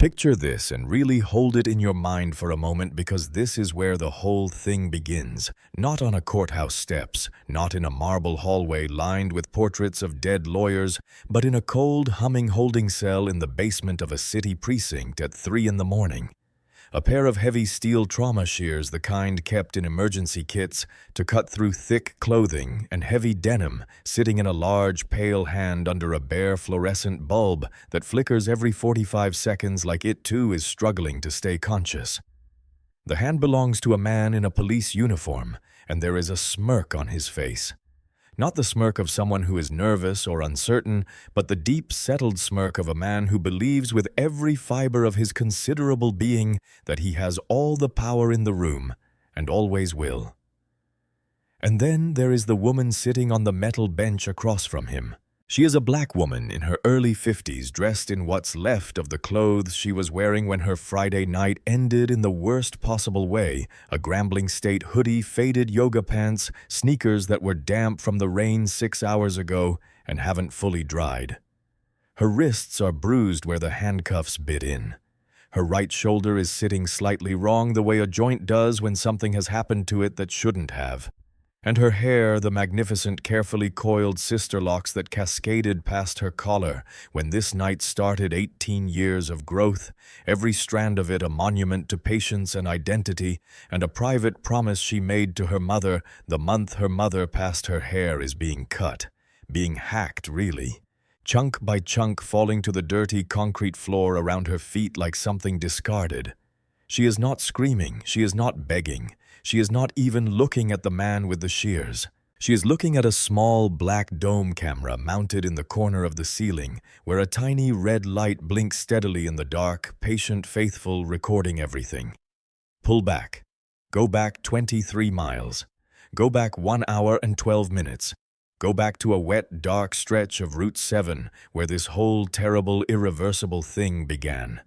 Picture this and really hold it in your mind for a moment, because this is where the whole thing begins. Not on a courthouse steps, not in a marble hallway lined with portraits of dead lawyers, but in a cold, humming holding cell in the basement of a city precinct at 3 in the morning. A pair of heavy steel trauma shears, the kind kept in emergency kits to cut through thick clothing, and heavy denim sitting in a large pale hand under a bare fluorescent bulb that flickers every 45 seconds like it too is struggling to stay conscious. The hand belongs to a man in a police uniform, and there is a smirk on his face. Not the smirk of someone who is nervous or uncertain, but the deep, settled smirk of a man who believes with every fiber of his considerable being that he has all the power in the room, and always will. And then there is the woman sitting on the metal bench across from him. She is a black woman in her early 50s, dressed in what's left of the clothes she was wearing when her Friday night ended in the worst possible way: a Grambling State hoodie, faded yoga pants, sneakers that were damp from the rain 6 hours ago and haven't fully dried. Her wrists are bruised where the handcuffs bit in. Her right shoulder is sitting slightly wrong, the way a joint does when something has happened to it that shouldn't have. And her hair, the magnificent, carefully coiled sister locks that cascaded past her collar when this night started 18 years of growth, every strand of it a monument to patience and identity, and a private promise she made to her mother the month her mother passed. Her hair is being cut, being hacked really, chunk by chunk falling to the dirty concrete floor around her feet like something discarded. She is not screaming, she is not begging. She is not even looking at the man with the shears. She is looking at a small black dome camera mounted in the corner of the ceiling, where a tiny red light blinks steadily in the dark, patient, faithful, recording everything. Pull back. Go back 23 miles. Go back 1 hour and 12 minutes. Go back to a wet, dark stretch of Route 7, where this whole terrible, irreversible thing began.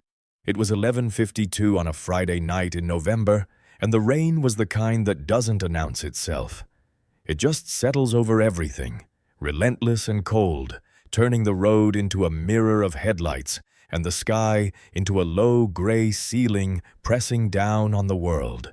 It was 11:52 on a Friday night in November, and the rain was the kind that doesn't announce itself. It just settles over everything, relentless and cold, turning the road into a mirror of headlights and the sky into a low gray ceiling pressing down on the world.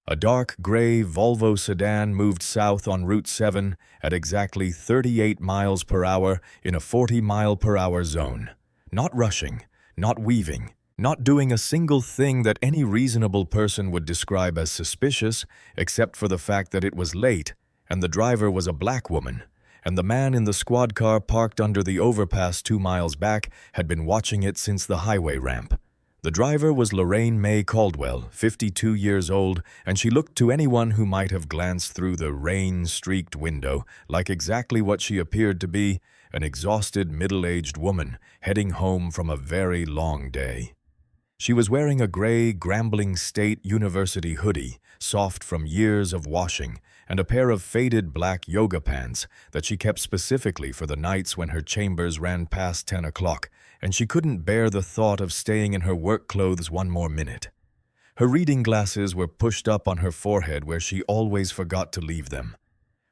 A dark gray Volvo sedan moved south on Route 7 at exactly 38 miles per hour in a 40-mile-per-hour zone. Not rushing, not weaving, not doing a single thing that any reasonable person would describe as suspicious, except for the fact that it was late, and the driver was a black woman, and the man in the squad car parked under the overpass 2 miles back had been watching it since the highway ramp. The driver was Lorraine May Caldwell, 52 years old, and she looked to anyone who might have glanced through the rain-streaked window like exactly what she appeared to be, an exhausted middle-aged woman heading home from a very long day. She was wearing a gray Grambling State University hoodie, soft from years of washing, and a pair of faded black yoga pants that she kept specifically for the nights when her chambers ran past 10 o'clock, and she couldn't bear the thought of staying in her work clothes one more minute. Her reading glasses were pushed up on her forehead where she always forgot to leave them.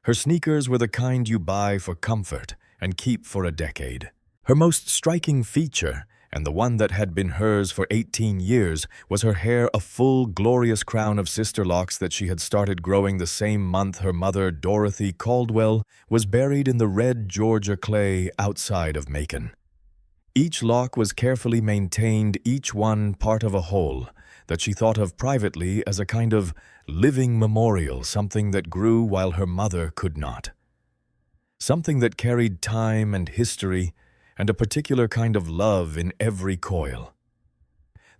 Her sneakers were the kind you buy for comfort and keep for a decade. Her most striking feature, and the one that had been hers for 18 years, was her hair, a full, glorious crown of sister locks that she had started growing the same month her mother, Dorothy Caldwell, was buried in the red Georgia clay outside of Macon. Each lock was carefully maintained, each one part of a whole, that she thought of privately as a kind of living memorial, something that grew while her mother could not. Something that carried time and history and a particular kind of love in every coil.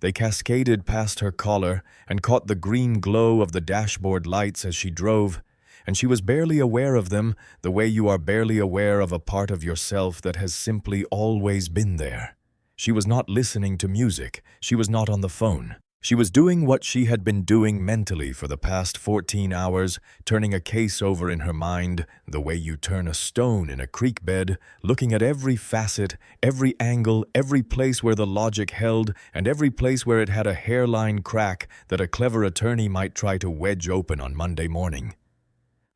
They cascaded past her collar and caught the green glow of the dashboard lights as she drove, and she was barely aware of them the way you are barely aware of a part of yourself that has simply always been there. She was not listening to music. She was not on the phone. She was doing what she had been doing mentally for the past 14 hours, turning a case over in her mind, the way you turn a stone in a creek bed, looking at every facet, every angle, every place where the logic held, and every place where it had a hairline crack that a clever attorney might try to wedge open on Monday morning.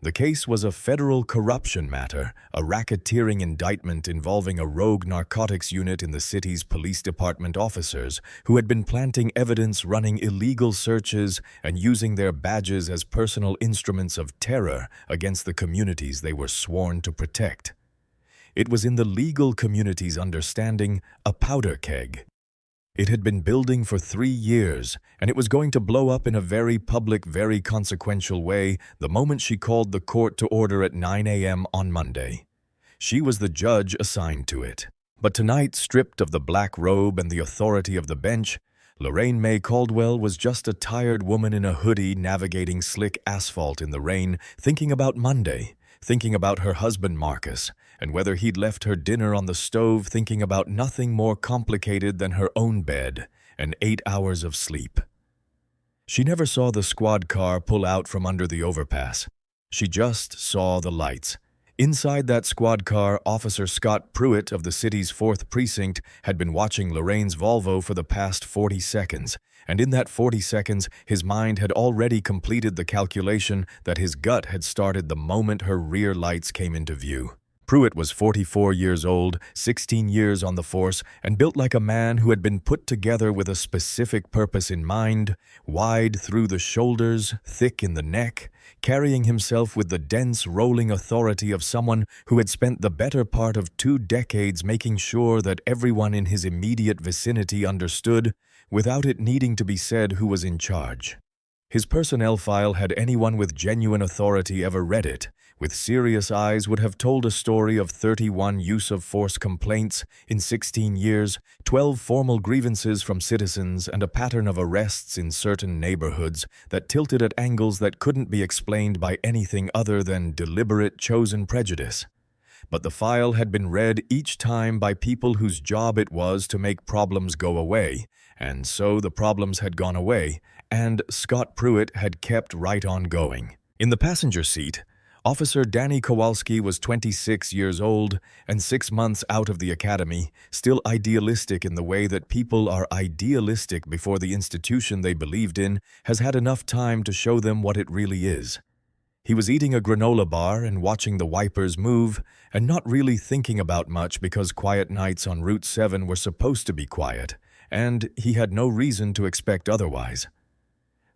The case was a federal corruption matter, a racketeering indictment involving a rogue narcotics unit in the city's police department officers who had been planting evidence, running illegal searches, and using their badges as personal instruments of terror against the communities they were sworn to protect. It was in the legal community's understanding a powder keg. It had been building for 3 years, and it was going to blow up in a very public, very consequential way the moment she called the court to order at 9 a.m. on Monday. She was the judge assigned to it. But tonight, stripped of the black robe and the authority of the bench, Lorraine May Caldwell was just a tired woman in a hoodie navigating slick asphalt in the rain, thinking about Monday, thinking about her husband Marcus, and whether he'd left her dinner on the stove, thinking about nothing more complicated than her own bed and 8 hours of sleep. She never saw the squad car pull out from under the overpass. She just saw the lights. Inside that squad car, Officer Scott Pruitt of the city's 4th Precinct had been watching Lorraine's Volvo for the past 40 seconds, and in that 40 seconds, his mind had already completed the calculation that his gut had started the moment her rear lights came into view. Pruitt was 44 years old, 16 years on the force, and built like a man who had been put together with a specific purpose in mind, wide through the shoulders, thick in the neck, carrying himself with the dense, rolling authority of someone who had spent the better part of 2 decades making sure that everyone in his immediate vicinity understood, without it needing to be said who was in charge. His personnel file, had anyone with genuine authority ever read it, with serious eyes would have told a story of 31 use-of-force complaints in 16 years, 12 formal grievances from citizens, and a pattern of arrests in certain neighborhoods that tilted at angles that couldn't be explained by anything other than deliberate, chosen prejudice. But the file had been read each time by people whose job it was to make problems go away, and so the problems had gone away, and Scott Pruitt had kept right on going. In the passenger seat, Officer Danny Kowalski was 26 years old and 6 months out of the academy, still idealistic in the way that people are idealistic before the institution they believed in has had enough time to show them what it really is. He was eating a granola bar and watching the wipers move and not really thinking about much because quiet nights on Route 7 were supposed to be quiet, and he had no reason to expect otherwise.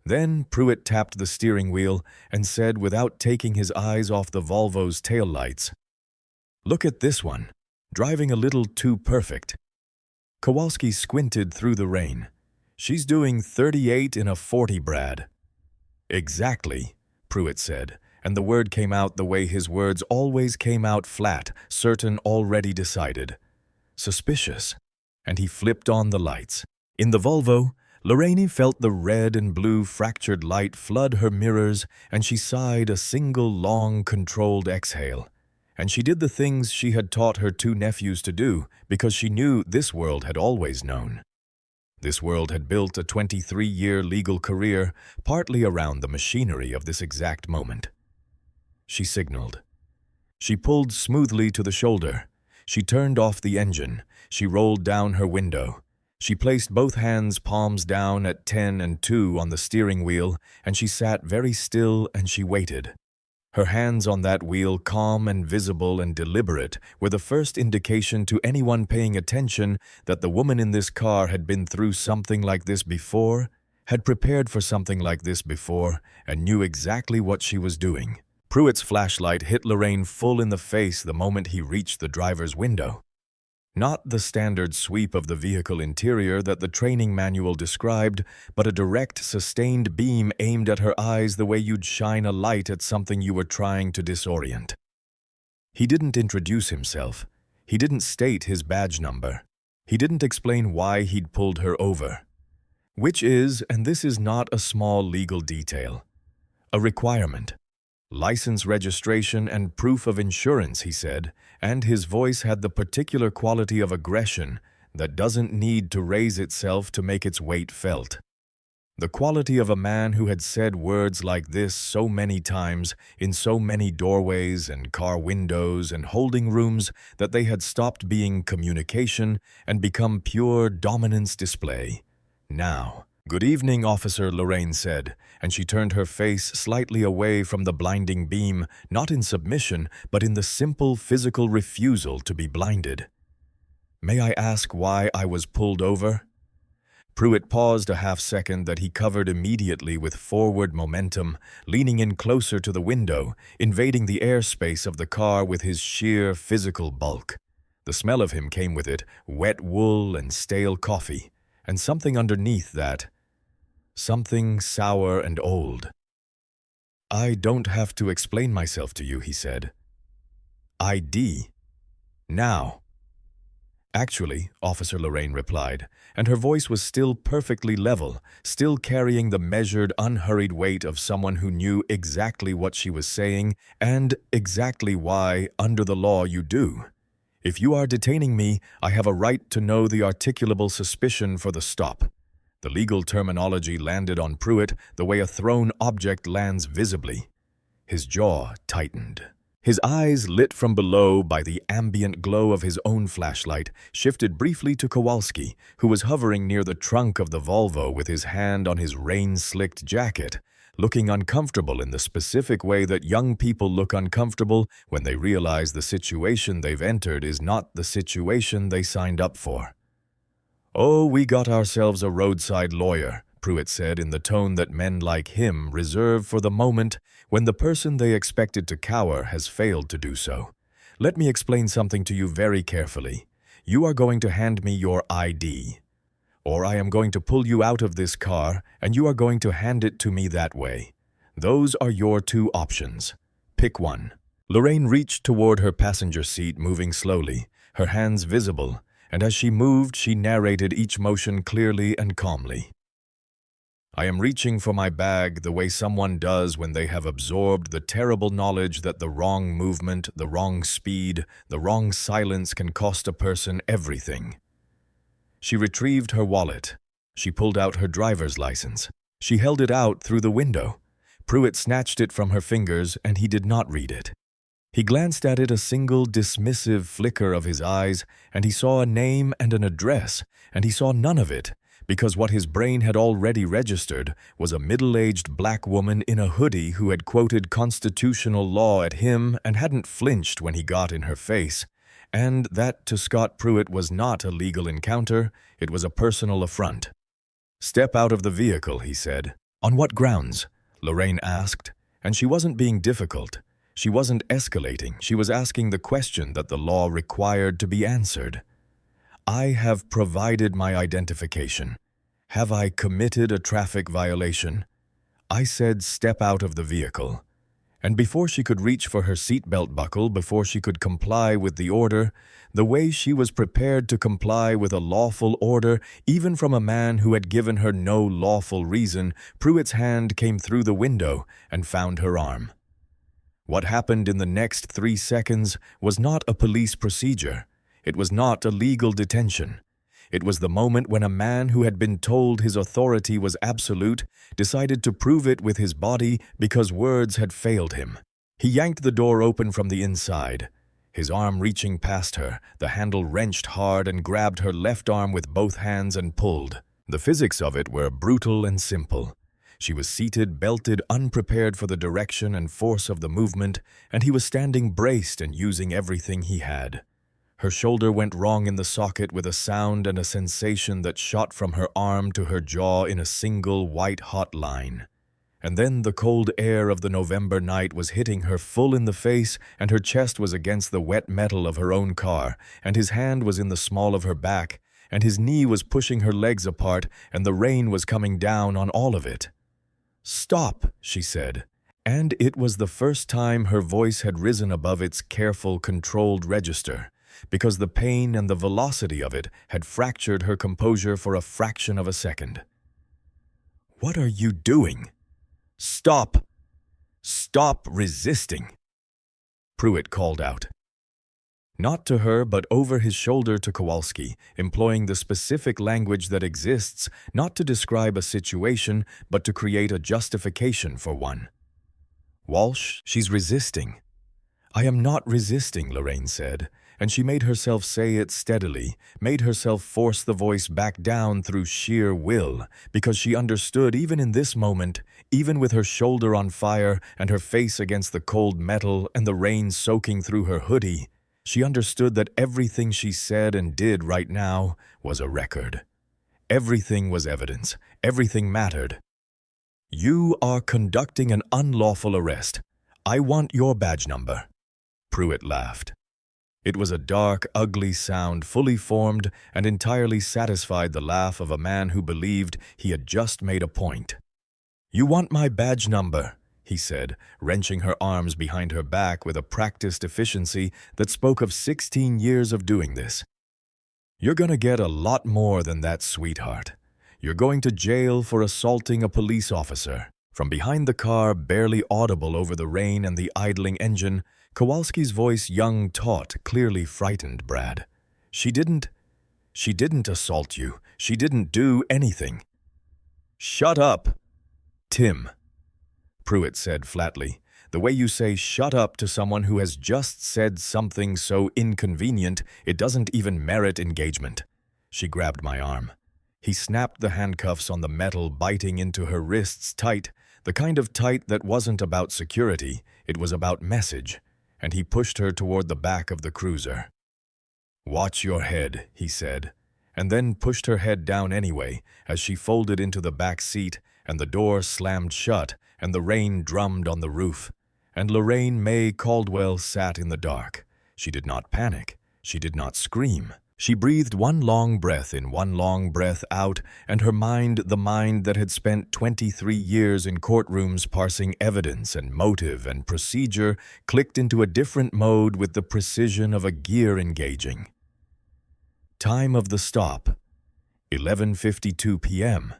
Then Pruitt tapped the steering wheel and said without taking his eyes off the Volvo's taillights, "Look at this one, driving a little too perfect." Kowalski squinted through the rain. "She's doing 38 in a 40, Brad." "Exactly," Pruitt said, and the word came out the way his words always came out, flat, certain, already decided. "Suspicious." And he flipped on the lights. In the Volvo, Lorraine felt the red and blue fractured light flood her mirrors, and she sighed a single long, controlled exhale. And she did the things she had taught her 2 nephews to do, because she knew this world had always known. This world had built a 23-year legal career, partly around the machinery of this exact moment. She signaled. She pulled smoothly to the shoulder. She turned off the engine. She rolled down her window. She placed both hands palms down at 10 and 2 on the steering wheel, and she sat very still and she waited. Her hands on that wheel, calm and visible and deliberate, were the first indication to anyone paying attention that the woman in this car had been through something like this before, had prepared for something like this before, and knew exactly what she was doing. Pruitt's flashlight hit Lorraine full in the face the moment he reached the driver's window. Not the standard sweep of the vehicle interior that the training manual described, but a direct, sustained beam aimed at her eyes the way you'd shine a light at something you were trying to disorient. He didn't introduce himself. He didn't state his badge number. He didn't explain why he'd pulled her over. Which is, and this is not a small legal detail, a requirement. License registration and proof of insurance, he said, and his voice had the particular quality of aggression that doesn't need to raise itself to make its weight felt. The quality of a man who had said words like this so many times in so many doorways and car windows and holding rooms that they had stopped being communication and become pure dominance display. Now, "Good evening, officer," Lorraine said, and she turned her face slightly away from the blinding beam, not in submission, but in the simple physical refusal to be blinded. "May I ask why I was pulled over?" Pruitt paused a half-second that he covered immediately with forward momentum, leaning in closer to the window, invading the airspace of the car with his sheer physical bulk. The smell of him came with it, wet wool and stale coffee, and something underneath that. Something sour and old. "I don't have to explain myself to you," he said. "ID. Now." "Actually," Officer Lorraine replied, and her voice was still perfectly level, still carrying the measured, unhurried weight of someone who knew exactly what she was saying and exactly why, under the law, you do. "If you are detaining me, I have a right to know the articulable suspicion for the stop." The legal terminology landed on Pruitt the way a thrown object lands visibly. His jaw tightened. His eyes, lit from below by the ambient glow of his own flashlight, shifted briefly to Kowalski, who was hovering near the trunk of the Volvo with his hand on his rain-slicked jacket, looking uncomfortable in the specific way that young people look uncomfortable when they realize the situation they've entered is not the situation they signed up for. "Oh, we got ourselves a roadside lawyer," Pruitt said in the tone that men like him reserve for the moment when the person they expected to cower has failed to do so. "Let me explain something to you very carefully. You are going to hand me your ID, or I am going to pull you out of this car and you are going to hand it to me that way. Those are your two options. Pick one." Lorraine reached toward her passenger seat, moving slowly, her hands visible, and as she moved, she narrated each motion clearly and calmly. "I am reaching for my bag the way someone does when they have absorbed the terrible knowledge that the wrong movement, the wrong speed, the wrong silence can cost a person everything." She retrieved her wallet. She pulled out her driver's license. She held it out through the window. Pruitt snatched it from her fingers, and he did not read it. He glanced at it, a single dismissive flicker of his eyes, and he saw a name and an address, and he saw none of it, because what his brain had already registered was a middle-aged black woman in a hoodie who had quoted constitutional law at him and hadn't flinched when he got in her face, and that to Scott Pruitt was not a legal encounter, it was a personal affront. "Step out of the vehicle," he said. "On what grounds?" Lorraine asked, and she wasn't being difficult. She wasn't escalating. She was asking the question that the law required to be answered. "I have provided my identification. Have I committed a traffic violation?" I said, "Step out of the vehicle." And before she could reach for her seatbelt buckle, before she could comply with the order, the way she was prepared to comply with a lawful order, even from a man who had given her no lawful reason, Pruitt's hand came through the window and found her arm. What happened in the next 3 seconds was not a police procedure. It was not a legal detention. It was the moment when a man who had been told his authority was absolute decided to prove it with his body because words had failed him. He yanked the door open from the inside. His arm reaching past her, the handle wrenched hard and grabbed her left arm with both hands and pulled. The physics of it were brutal and simple. She was seated, belted, unprepared for the direction and force of the movement, and he was standing braced and using everything he had. Her shoulder went wrong in the socket with a sound and a sensation that shot from her arm to her jaw in a single white-hot line. And then the cold air of the November night was hitting her full in the face, and her chest was against the wet metal of her own car, and his hand was in the small of her back, and his knee was pushing her legs apart, and the rain was coming down on all of it. "Stop," she said, and it was the first time her voice had risen above its careful, controlled register, because the pain and the velocity of it had fractured her composure for a fraction of a second. "What are you doing? Stop! Stop resisting!" Pruitt called out. Not to her, but over his shoulder to Kowalski, employing the specific language that exists not to describe a situation, but to create a justification for one. "Walsh, she's resisting." "I am not resisting," Lorraine said, and she made herself say it steadily, made herself force the voice back down through sheer will, because she understood even in this moment, even with her shoulder on fire and her face against the cold metal and the rain soaking through her hoodie, she understood that everything she said and did right now was a record. Everything was evidence. Everything mattered. "You are conducting an unlawful arrest. I want your badge number." Pruitt laughed. It was a dark, ugly sound, fully formed and entirely satisfied the laugh of a man who believed he had just made a point. "You want my badge number," he said, wrenching her arms behind her back with a practiced efficiency that spoke of 16 years of doing this. "You're gonna get a lot more than that, sweetheart. You're going to jail for assaulting a police officer." From behind the car, barely audible over the rain and the idling engine, Kowalski's voice, young, taut, clearly frightened Brad. She didn't assault you. She didn't do anything." "Shut up, Tim," Pruitt said flatly. "The way you say shut up to someone who has just said something so inconvenient it doesn't even merit engagement." She grabbed my arm. He snapped the handcuffs on the metal, biting into her wrists tight, the kind of tight that wasn't about security, it was about message, and he pushed her toward the back of the cruiser. "Watch your head," he said, and then pushed her head down anyway as she folded into the back seat and the door slammed shut and the rain drummed on the roof. And Lorraine May Caldwell sat in the dark. She did not panic. She did not scream. She breathed one long breath in, one long breath out, and her mind, the mind that had spent 23 years in courtrooms parsing evidence and motive and procedure, clicked into a different mode with the precision of a gear engaging. Time of the stop, 11:52 p.m.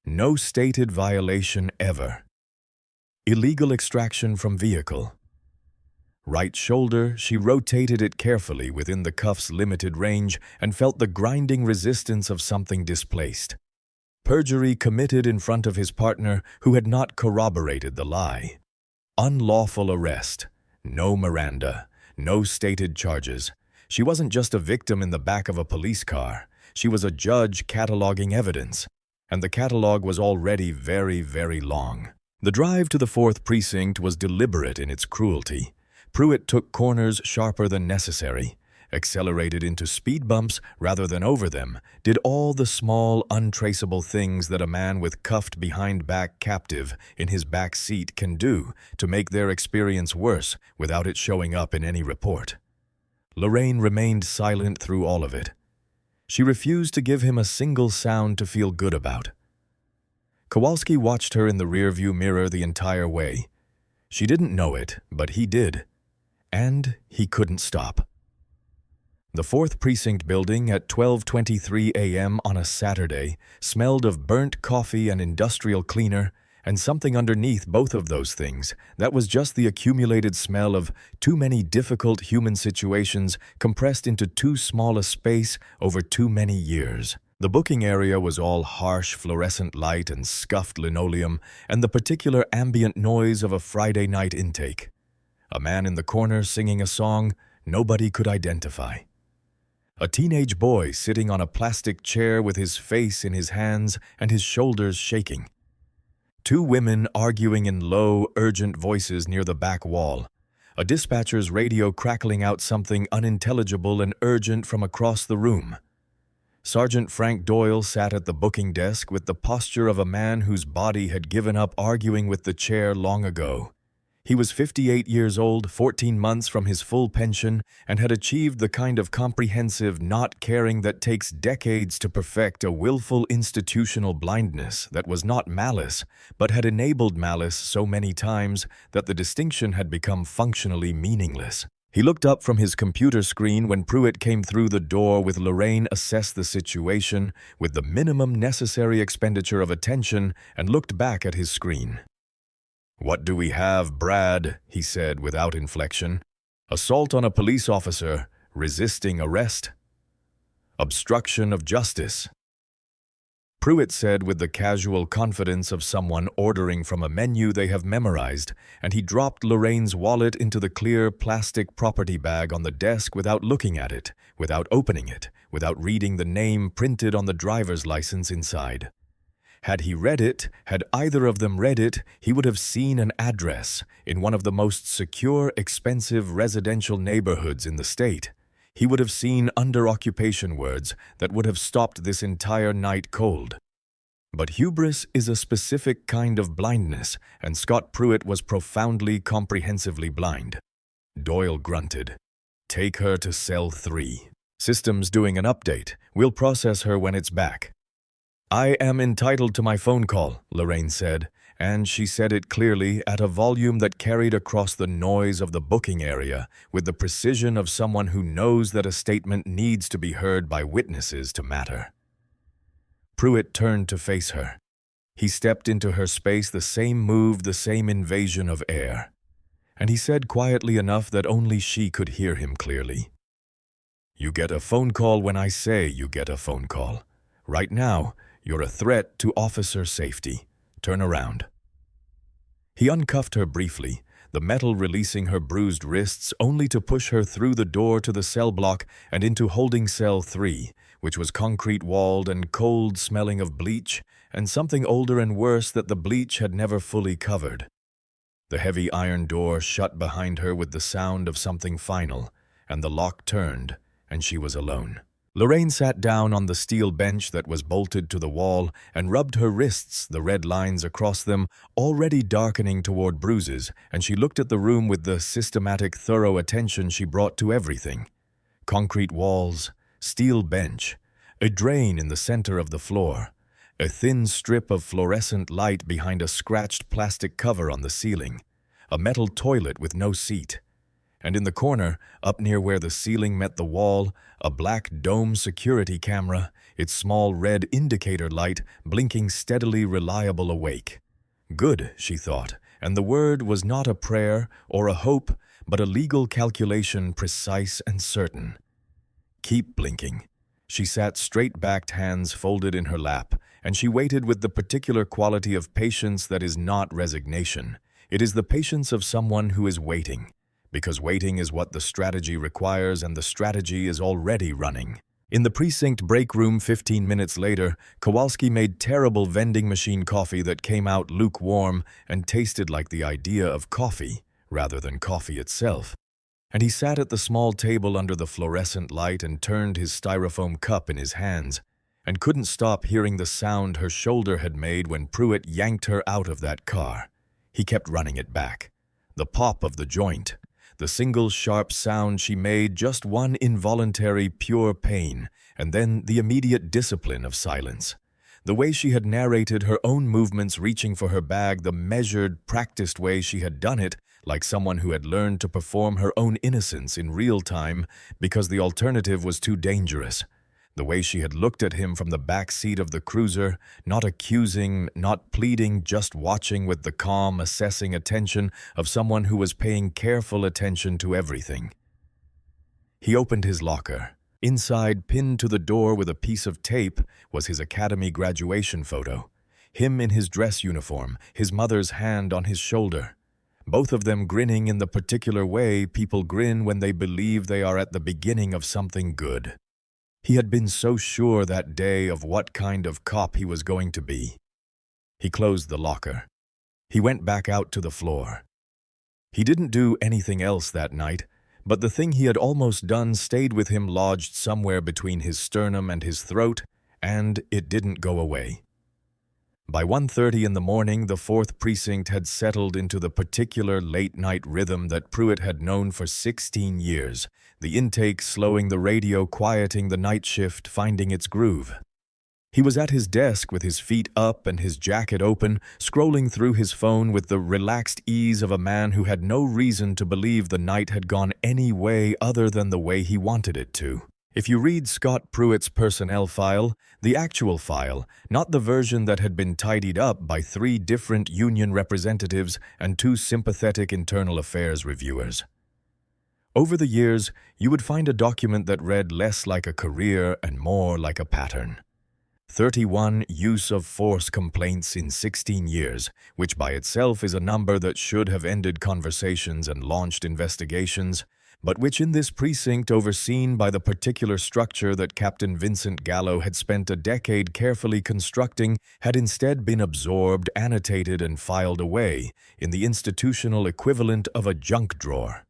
No stated violation ever. Illegal extraction from vehicle. Right shoulder, she rotated it carefully within the cuff's limited range and felt the grinding resistance of something displaced. Perjury committed in front of his partner who had not corroborated the lie. Unlawful arrest. No Miranda. No stated charges. She wasn't just a victim in the back of a police car. She was a judge cataloging evidence. And the catalog was already very, very long. The drive to the 4th Precinct was deliberate in its cruelty. Pruitt took corners sharper than necessary, accelerated into speed bumps rather than over them, did all the small, untraceable things that a man with cuffed behind-back captive in his back seat can do to make their experience worse without it showing up in any report. Lorraine remained silent through all of it. She refused to give him a single sound to feel good about. Kowalski watched her in the rearview mirror the entire way. She didn't know it, but he did. And he couldn't stop. The 4th Precinct building at 12:23 a.m. on a Saturday smelled of burnt coffee and industrial cleaner, and something underneath both of those things that was just the accumulated smell of too many difficult human situations compressed into too small a space over too many years. The booking area was all harsh fluorescent light and scuffed linoleum and the particular ambient noise of a Friday night intake. A man in the corner singing a song nobody could identify. A teenage boy sitting on a plastic chair with his face in his hands and his shoulders shaking. Two women arguing in low, urgent voices near the back wall. A dispatcher's radio crackling out something unintelligible and urgent from across the room. Sergeant Frank Doyle sat at the booking desk with the posture of a man whose body had given up arguing with the chair long ago. He was 58 years old, 14 months from his full pension, and had achieved the kind of comprehensive not caring that takes decades to perfect a willful institutional blindness that was not malice, but had enabled malice so many times that the distinction had become functionally meaningless. He looked up from his computer screen when Pruitt came through the door with Lorraine assess the situation with the minimum necessary expenditure of attention and looked back at his screen. "What do we have, Brad?" he said without inflection. "Assault on a police officer, resisting arrest, obstruction of justice." Pruitt said with the casual confidence of someone ordering from a menu they have memorized, and he dropped Lorraine's wallet into the clear plastic property bag on the desk without looking at it, without opening it, without reading the name printed on the driver's license inside. Had he read it, had either of them read it, he would have seen an address in one of the most secure, expensive residential neighborhoods in the state. He would have seen under-occupation words that would have stopped this entire night cold. But hubris is a specific kind of blindness, and Scott Pruitt was profoundly, comprehensively blind. Doyle grunted. "Take her to cell 3. System's doing an update. We'll process her when it's back." "I am entitled to my phone call," Lorraine said, and she said it clearly at a volume that carried across the noise of the booking area with the precision of someone who knows that a statement needs to be heard by witnesses to matter. Pruitt turned to face her. He stepped into her space, the same move, the same invasion of air. And he said quietly enough that only she could hear him clearly. "You get a phone call when I say you get a phone call. Right now, you're a threat to officer safety. Turn around." He uncuffed her briefly, the metal releasing her bruised wrists only to push her through the door to the cell block and into holding cell 3, which was concrete-walled and cold, smelling of bleach, and something older and worse that the bleach had never fully covered. The heavy iron door shut behind her with the sound of something final, and the lock turned, and she was alone. Lorraine sat down on the steel bench that was bolted to the wall and rubbed her wrists, the red lines across them already darkening toward bruises, and she looked at the room with the systematic, thorough attention she brought to everything. Concrete walls, steel bench, a drain in the center of the floor, a thin strip of fluorescent light behind a scratched plastic cover on the ceiling, a metal toilet with no seat, and in the corner, up near where the ceiling met the wall, a black dome security camera, its small red indicator light blinking steadily, reliable awake. Good, she thought, and the word was not a prayer or a hope, but a legal calculation precise and certain. Keep blinking. She sat straight-backed, hands folded in her lap, and she waited with the particular quality of patience that is not resignation. It is the patience of someone who is waiting, because waiting is what the strategy requires, and the strategy is already running. In the precinct break room 15 minutes later, Kowalski made terrible vending machine coffee that came out lukewarm and tasted like the idea of coffee rather than coffee itself. And he sat at the small table under the fluorescent light and turned his styrofoam cup in his hands, and couldn't stop hearing the sound her shoulder had made when Pruitt yanked her out of that car. He kept running it back. The pop of the joint, the single sharp sound she made, just one involuntary pure pain, and then the immediate discipline of silence. The way she had narrated her own movements reaching for her bag, the measured, practiced way she had done it, like someone who had learned to perform her own innocence in real time because the alternative was too dangerous. The way she had looked at him from the back seat of the cruiser, not accusing, not pleading, just watching with the calm, assessing attention of someone who was paying careful attention to everything. He opened his locker. Inside, pinned to the door with a piece of tape, was his academy graduation photo. Him in his dress uniform, his mother's hand on his shoulder. Both of them grinning in the particular way people grin when they believe they are at the beginning of something good. He had been so sure that day of what kind of cop he was going to be. He closed the locker. He went back out to the floor. He didn't do anything else that night, but the thing he had almost done stayed with him, lodged somewhere between his sternum and his throat, and it didn't go away. By 1:30 in the morning, the 4th Precinct had settled into the particular late-night rhythm that Pruitt had known for 16 years, the intake slowing, the radio quieting, the night shift finding its groove. He was at his desk with his feet up and his jacket open, scrolling through his phone with the relaxed ease of a man who had no reason to believe the night had gone any way other than the way he wanted it to. If you read Scott Pruitt's personnel file, the actual file, not the version that had been tidied up by 3 different union representatives and 2 sympathetic internal affairs reviewers. Over the years, you would find a document that read less like a career and more like a pattern. 31 use of force complaints in 16 years, which by itself is a number that should have ended conversations and launched investigations, but which in this precinct overseen by the particular structure that Captain Vincent Gallo had spent a decade carefully constructing had instead been absorbed, annotated, and filed away in the institutional equivalent of a junk drawer.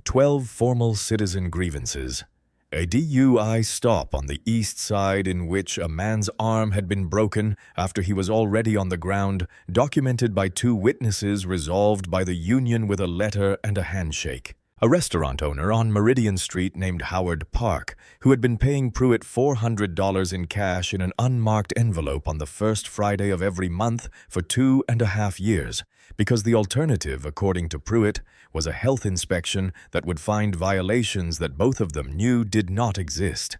12 formal citizen grievances. A DUI stop on the east side in which a man's arm had been broken after he was already on the ground, documented by 2 witnesses resolved by the union with a letter and a handshake. A restaurant owner on Meridian Street named Howard Park, who had been paying Pruitt $400 in cash in an unmarked envelope on the first Friday of every month for 2.5 years, because the alternative, according to Pruitt, was a health inspection that would find violations that both of them knew did not exist.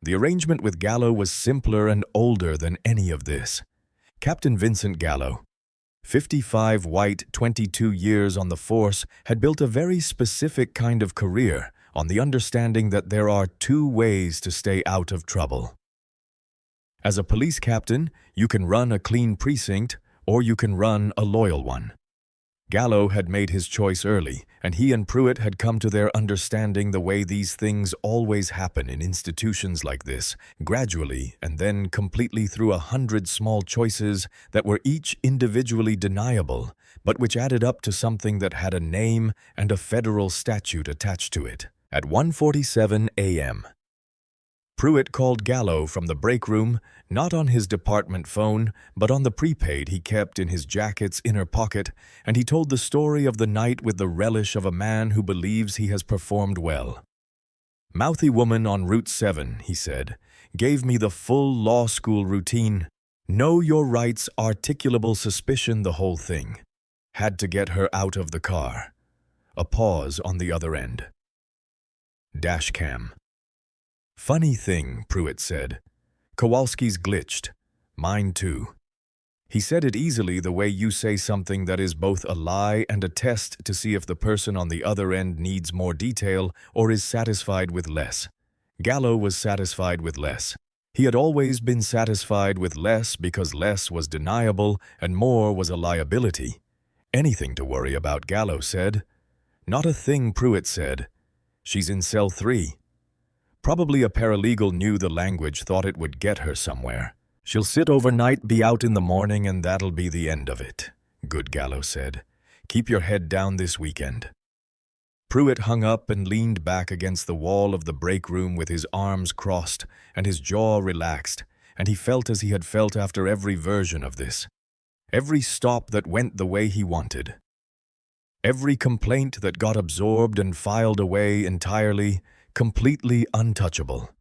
The arrangement with Gallo was simpler and older than any of this. Captain Vincent Gallo, 55 white, 22 years on the force, had built a very specific kind of career on the understanding that there are 2 ways to stay out of trouble. As a police captain, you can run a clean precinct or you can run a loyal one. Gallo had made his choice early, and he and Pruitt had come to their understanding the way these things always happen in institutions like this, gradually and then completely through 100 small choices that were each individually deniable, but which added up to something that had a name and a federal statute attached to it. At 1:47 a.m., Pruitt called Gallo from the break room, not on his department phone, but on the prepaid he kept in his jacket's inner pocket, and he told the story of the night with the relish of a man who believes he has performed well. "Mouthy woman on Route 7, he said, gave me the full law school routine. Know your rights, articulable suspicion, the whole thing. Had to get her out of the car." A pause on the other end. Dashcam. "Funny thing," Pruitt said. "Kowalski's glitched. Mine too." He said it easily, the way you say something that is both a lie and a test to see if the person on the other end needs more detail or is satisfied with less. Gallo was satisfied with less. He had always been satisfied with less because less was deniable and more was a liability. Anything to worry about, Gallo said. "Not a thing," Pruitt said. "She's in cell 3. Probably a paralegal knew the language, thought it would get her somewhere. She'll sit overnight, be out in the morning, and that'll be the end of it." "Good," Gallo said. "Keep your head down this weekend." Pruitt hung up and leaned back against the wall of the break room with his arms crossed and his jaw relaxed, and he felt as he had felt after every version of this. Every stop that went the way he wanted. Every complaint that got absorbed and filed away entirely, completely untouchable.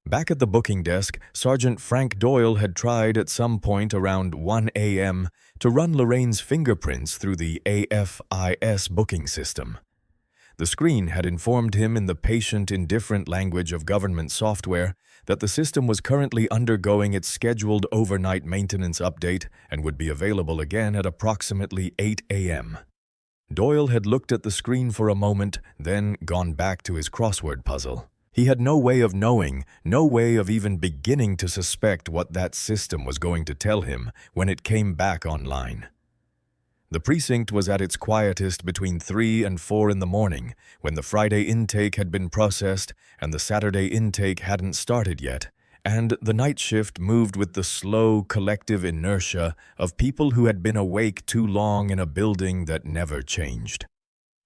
Back at the booking desk, Sergeant Frank Doyle had tried at some point around 1 a.m. to run Lorraine's fingerprints through the AFIS booking system. The screen had informed him in the patient indifferent language of government software that the system was currently undergoing its scheduled overnight maintenance update and would be available again at approximately 8 a.m. Doyle had looked at the screen for a moment, then gone back to his crossword puzzle. He had no way of knowing, no way of even beginning to suspect what that system was going to tell him when it came back online. The precinct was at its quietest between 3 and 4 in the morning, when the Friday intake had been processed and the Saturday intake hadn't started yet, and the night shift moved with the slow, collective inertia of people who had been awake too long in a building that never changed.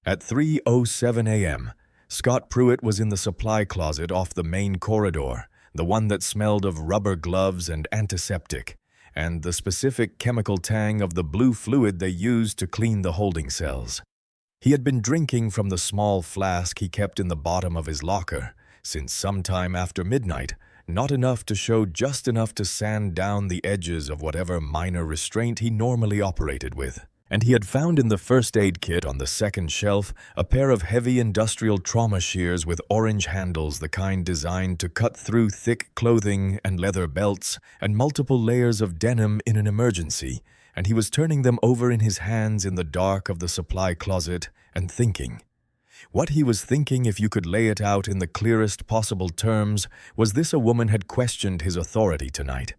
At 3:07 a.m., Scott Pruitt was in the supply closet off the main corridor, the one that smelled of rubber gloves and antiseptic, and the specific chemical tang of the blue fluid they used to clean the holding cells. He had been drinking from the small flask he kept in the bottom of his locker since sometime after midnight, not enough to show just enough to sand down the edges of whatever minor restraint he normally operated with. And he had found in the first aid kit on the second shelf a pair of heavy industrial trauma shears with orange handles, the kind designed to cut through thick clothing and leather belts and multiple layers of denim in an emergency, and he was turning them over in his hands in the dark of the supply closet and thinking. What he was thinking, if you could lay it out in the clearest possible terms, was this: a woman had questioned his authority tonight.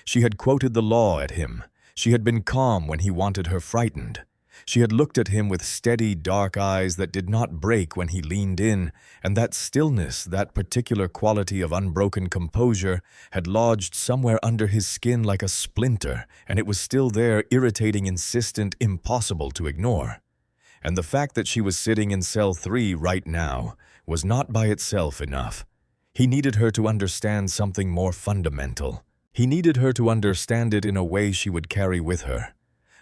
She had quoted the law at him. She had been calm when he wanted her frightened. She had looked at him with steady, dark eyes that did not break when he leaned in, and that stillness, that particular quality of unbroken composure, had lodged somewhere under his skin like a splinter, and it was still there, irritating, insistent, impossible to ignore. And the fact that she was sitting in cell 3 right now was not by itself enough. He needed her to understand something more fundamental. He needed her to understand it in a way she would carry with her.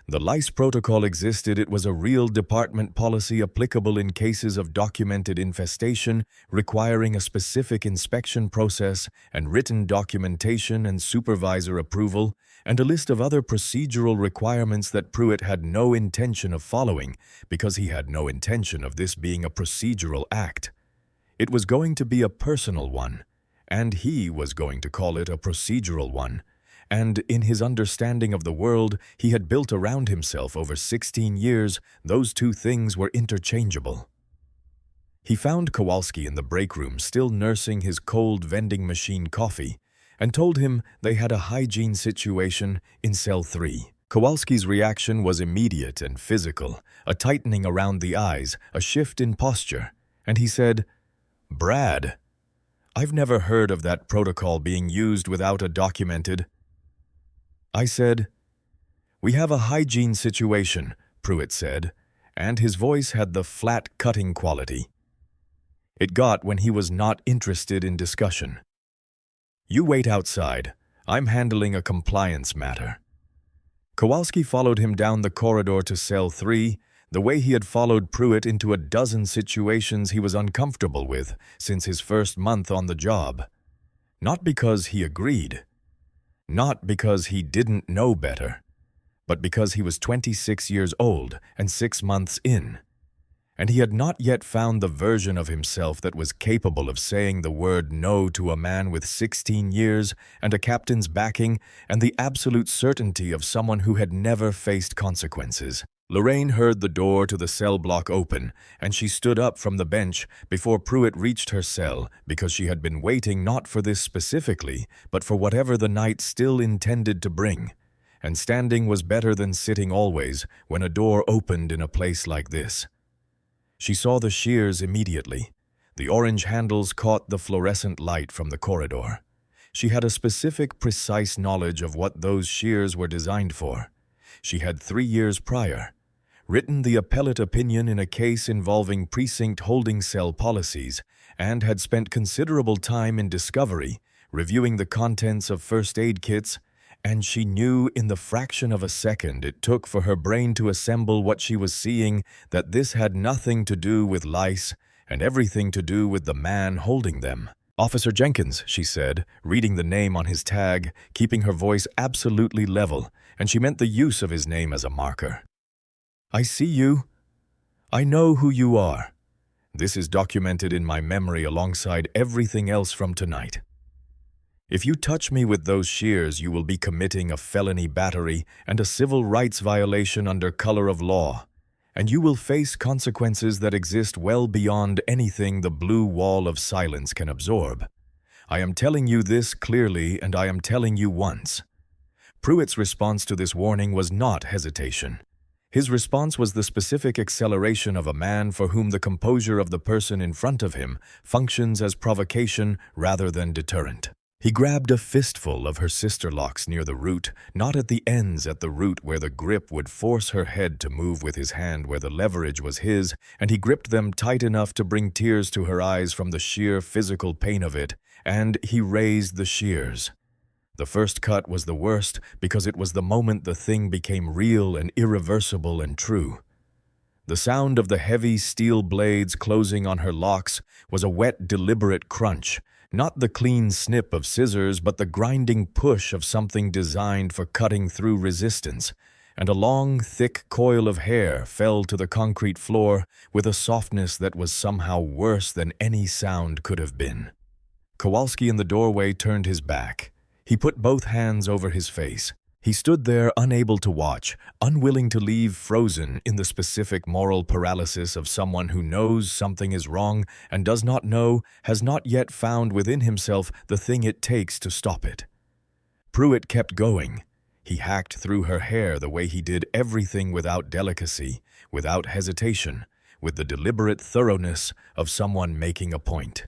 The lice protocol existed. It was a real department policy applicable in cases of documented infestation, requiring a specific inspection process and written documentation and supervisor approval, and a list of other procedural requirements that Pruitt had no intention of following, because he had no intention of this being a procedural act. It was going to be a personal one, and he was going to call it a procedural one. And in his understanding of the world he had built around himself over 16 years, those two things were interchangeable. He found Kowalski in the break room still nursing his cold vending machine coffee and told him they had a hygiene situation in cell 3. Kowalski's reaction was immediate and physical, a tightening around the eyes, a shift in posture, and he said, "Brad, I've never heard of that protocol being used without a documented." I said, "We have a hygiene situation," Pruitt said, and his voice had the flat, cutting quality it got when he was not interested in discussion. "You wait outside. I'm handling a compliance matter." Kowalski followed him down the corridor to cell 3, the way he had followed Pruitt into a dozen situations he was uncomfortable with since his first month on the job. Not because he agreed. Not because he didn't know better, but because he was 26 years old and 6 months in, and he had not yet found the version of himself that was capable of saying the word no to a man with 16 years and a captain's backing and the absolute certainty of someone who had never faced consequences. Lorraine heard the door to the cell block open, and she stood up from the bench before Pruitt reached her cell because she had been waiting not for this specifically, but for whatever the night still intended to bring. And standing was better than sitting always when a door opened in a place like this. She saw the shears immediately. The orange handles caught the fluorescent light from the corridor. She had a specific, precise knowledge of what those shears were designed for. She had 3 years prior written the appellate opinion in a case involving precinct holding cell policies and had spent considerable time in discovery, reviewing the contents of first aid kits, and she knew in the fraction of a second it took for her brain to assemble what she was seeing that this had nothing to do with lice and everything to do with the man holding them. "Officer Jenkins," she said, reading the name on his tag, keeping her voice absolutely level, and she meant the use of his name as a marker. "I see you. I know who you are. This is documented in my memory alongside everything else from tonight. If you touch me with those shears, you will be committing a felony battery and a civil rights violation under color of law, and you will face consequences that exist well beyond anything the blue wall of silence can absorb. I am telling you this clearly, and I am telling you once." Pruitt's response to this warning was not hesitation. His response was the specific acceleration of a man for whom the composure of the person in front of him functions as provocation rather than deterrent. He grabbed a fistful of her sister locks near the root, not at the ends, at the root where the grip would force her head to move with his hand where the leverage was his, and he gripped them tight enough to bring tears to her eyes from the sheer physical pain of it, and he raised the shears. The first cut was the worst because it was the moment the thing became real and irreversible and true. The sound of the heavy steel blades closing on her locks was a wet, deliberate crunch, not the clean snip of scissors, but the grinding push of something designed for cutting through resistance, and a long, thick coil of hair fell to the concrete floor with a softness that was somehow worse than any sound could have been. Kowalski in the doorway turned his back. He put both hands over his face. He stood there unable to watch, unwilling to leave, frozen in the specific moral paralysis of someone who knows something is wrong and does not know, has not yet found within himself the thing it takes to stop it. Pruitt kept going. He hacked through her hair the way he did everything without delicacy, without hesitation, with the deliberate thoroughness of someone making a point.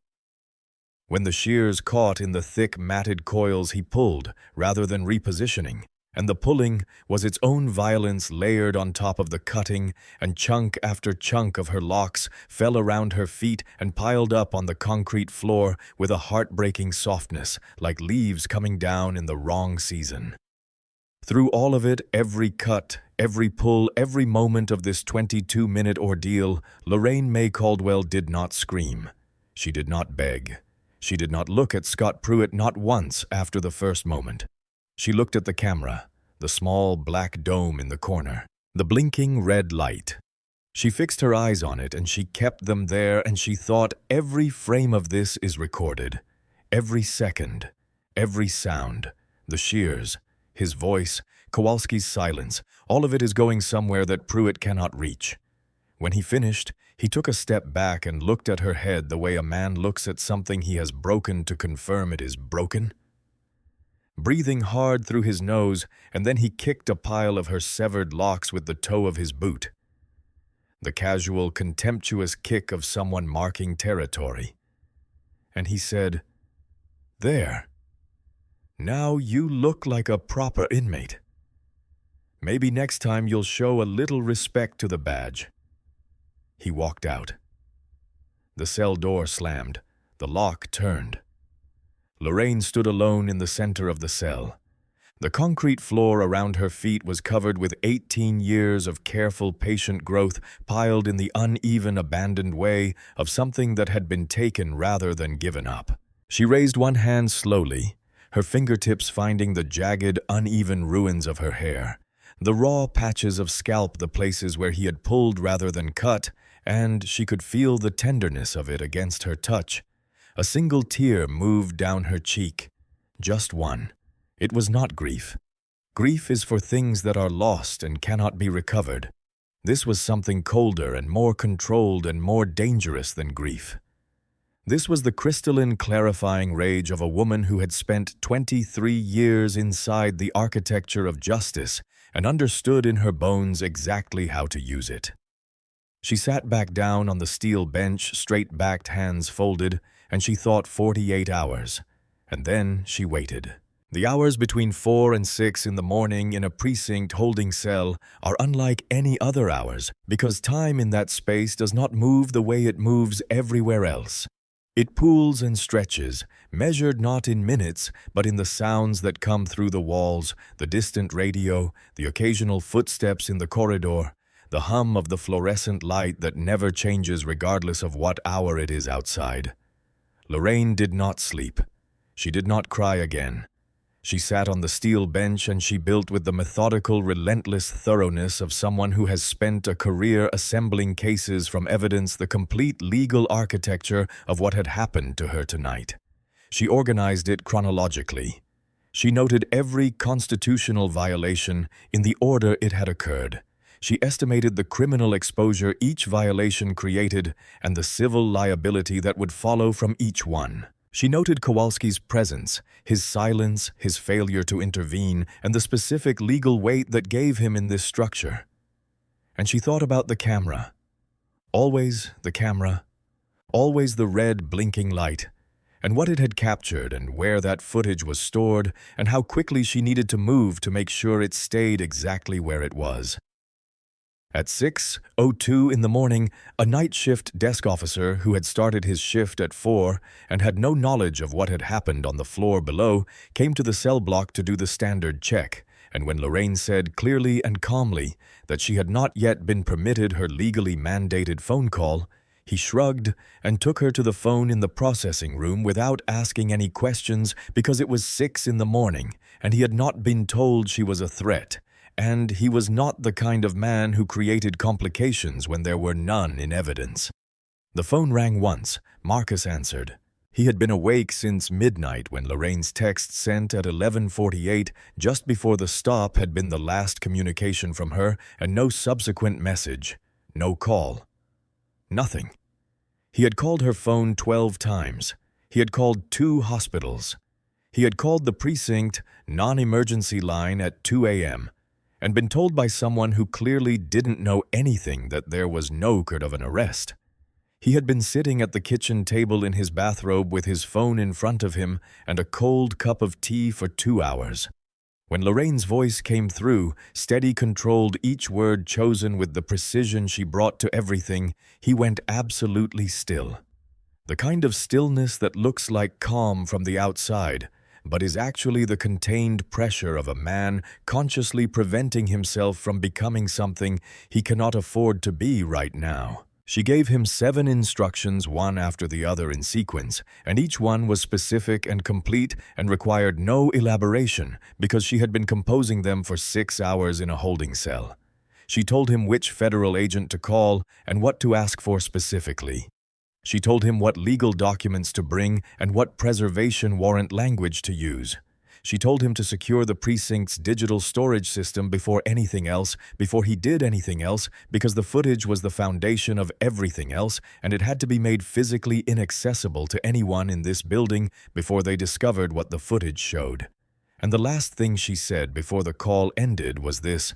When the shears caught in the thick, matted coils, he pulled, rather than repositioning, and the pulling was its own violence layered on top of the cutting, and chunk after chunk of her locks fell around her feet and piled up on the concrete floor with a heartbreaking softness, like leaves coming down in the wrong season. Through all of it, every cut, every pull, every moment of this 22-minute ordeal, Lorraine May Caldwell did not scream. She did not beg. She did not look at Scott Pruitt, not once after the first moment. She looked at the camera, the small black dome in the corner, the blinking red light. She fixed her eyes on it, and she kept them there, and she thought, every frame of this is recorded. Every second, every sound, the shears, his voice, Kowalski's silence, all of it is going somewhere that Pruitt cannot reach. When he finished, he took a step back and looked at her head the way a man looks at something he has broken to confirm it is broken. Breathing hard through his nose, and then he kicked a pile of her severed locks with the toe of his boot. The casual, contemptuous kick of someone marking territory. And he said, "There. Now you look like a proper inmate. Maybe next time you'll show a little respect to the badge." He walked out. The cell door slammed. The lock turned. Lorraine stood alone in the center of the cell. The concrete floor around her feet was covered with 18 years of careful, patient growth piled in the uneven, abandoned way of something that had been taken rather than given up. She raised one hand slowly, her fingertips finding the jagged, uneven ruins of her hair, the raw patches of scalp, the places where he had pulled rather than cut, and she could feel the tenderness of it against her touch. A single tear moved down her cheek. Just one. It was not grief. Grief is for things that are lost and cannot be recovered. This was something colder and more controlled and more dangerous than grief. This was the crystalline, clarifying rage of a woman who had spent 23 years inside the architecture of justice and understood in her bones exactly how to use it. She sat back down on the steel bench, straight-backed, hands folded, and she thought 48 hours. And then she waited. The hours between 4 and 6 in the morning in a precinct holding cell are unlike any other hours because time in that space does not move the way it moves everywhere else. It pools and stretches, measured not in minutes, but in the sounds that come through the walls, the distant radio, the occasional footsteps in the corridor, the hum of the fluorescent light that never changes regardless of what hour it is outside. Lorraine did not sleep. She did not cry again. She sat on the steel bench and she built with the methodical, relentless thoroughness of someone who has spent a career assembling cases from evidence, the complete legal architecture of what had happened to her tonight. She organized it chronologically. She noted every constitutional violation in the order it had occurred. She estimated the criminal exposure each violation created and the civil liability that would follow from each one. She noted Kowalski's presence, his silence, his failure to intervene, and the specific legal weight that gave him in this structure. And she thought about the camera. Always the camera, always the red blinking light, and what it had captured and where that footage was stored and how quickly she needed to move to make sure it stayed exactly where it was. At 6:02 in the morning, a night shift desk officer who had started his shift at 4 and had no knowledge of what had happened on the floor below came to the cell block to do the standard check, and when Lorraine said clearly and calmly that she had not yet been permitted her legally mandated phone call, he shrugged and took her to the phone in the processing room without asking any questions because it was 6 in the morning and he had not been told she was a threat. And he was not the kind of man who created complications when there were none in evidence. The phone rang once. Marcus answered. He had been awake since midnight when Lorraine's text sent at 11:48, just before the stop, had been the last communication from her, and no subsequent message, no call. Nothing. He had called her phone 12 times. He had called 2 hospitals. He had called the precinct non-emergency line at 2 a.m. and been told by someone who clearly didn't know anything that there was no record of an arrest. He had been sitting at the kitchen table in his bathrobe with his phone in front of him and a cold cup of tea for 2 hours. When Lorraine's voice came through, steady controlled each word chosen with the precision she brought to everything, he went absolutely still. The kind of stillness that looks like calm from the outside, but is actually the contained pressure of a man consciously preventing himself from becoming something he cannot afford to be right now. She gave him 7 instructions, one after the other in sequence, and each one was specific and complete and required no elaboration because she had been composing them for 6 hours in a holding cell. She told him which federal agent to call and what to ask for specifically. She told him what legal documents to bring and what preservation warrant language to use. She told him to secure the precinct's digital storage system before anything else, before he did anything else, because the footage was the foundation of everything else, and it had to be made physically inaccessible to anyone in this building before they discovered what the footage showed. And the last thing she said before the call ended was this: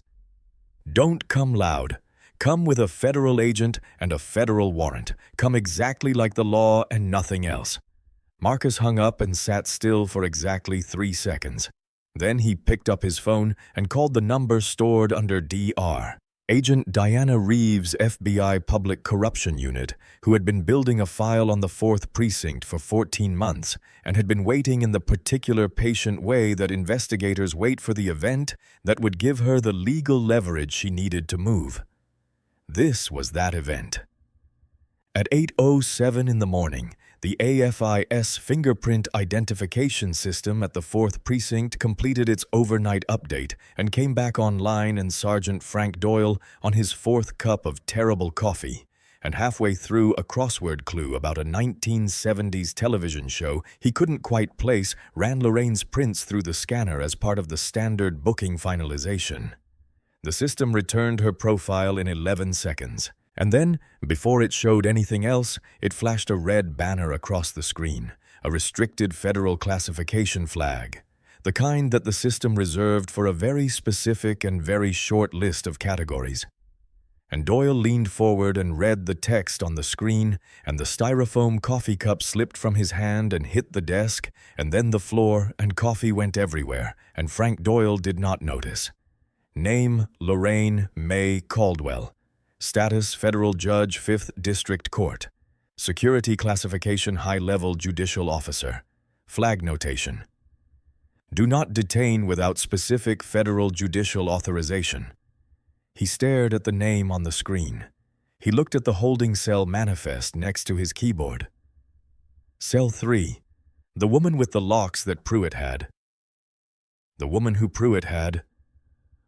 "Don't come loud. Come with a federal agent and a federal warrant. Come exactly like the law and nothing else." Marcus hung up and sat still for exactly 3 seconds. Then he picked up his phone and called the number stored under DR. Agent Diana Reeves' FBI Public Corruption Unit, who had been building a file on the 4th Precinct for 14 months and had been waiting in the particular patient way that investigators wait for the event that would give her the legal leverage she needed to move. This was that event. At 8:07 in the morning, the AFIS fingerprint identification system at the 4th Precinct completed its overnight update and came back online, and Sergeant Frank Doyle, on his 4th cup of terrible coffee, and halfway through a crossword clue about a 1970s television show he couldn't quite place, ran Lorraine's prints through the scanner as part of the standard booking finalization. The system returned her profile in 11 seconds. And then, before it showed anything else, it flashed a red banner across the screen, a restricted federal classification flag, the kind that the system reserved for a very specific and very short list of categories. And Doyle leaned forward and read the text on the screen, and the styrofoam coffee cup slipped from his hand and hit the desk, and then the floor, and coffee went everywhere, and Frank Doyle did not notice. Name: Lorraine May Caldwell. Status: Federal Judge, 5th District Court. Security Classification: High-Level Judicial Officer. Flag notation: Do not detain without specific federal judicial authorization. He stared at the name on the screen. He looked at the holding cell manifest next to his keyboard. Cell 3. The woman with the locks that Pruitt had. The woman who Pruitt had.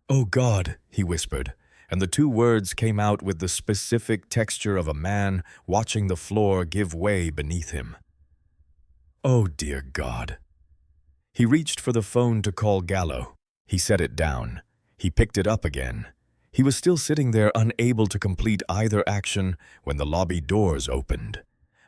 "Oh God," he whispered, and the 2 words came out with the specific texture of a man watching the floor give way beneath him. "Oh dear God." He reached for the phone to call Gallo. He set it down. He picked it up again. He was still sitting there, unable to complete either action, when the lobby doors opened.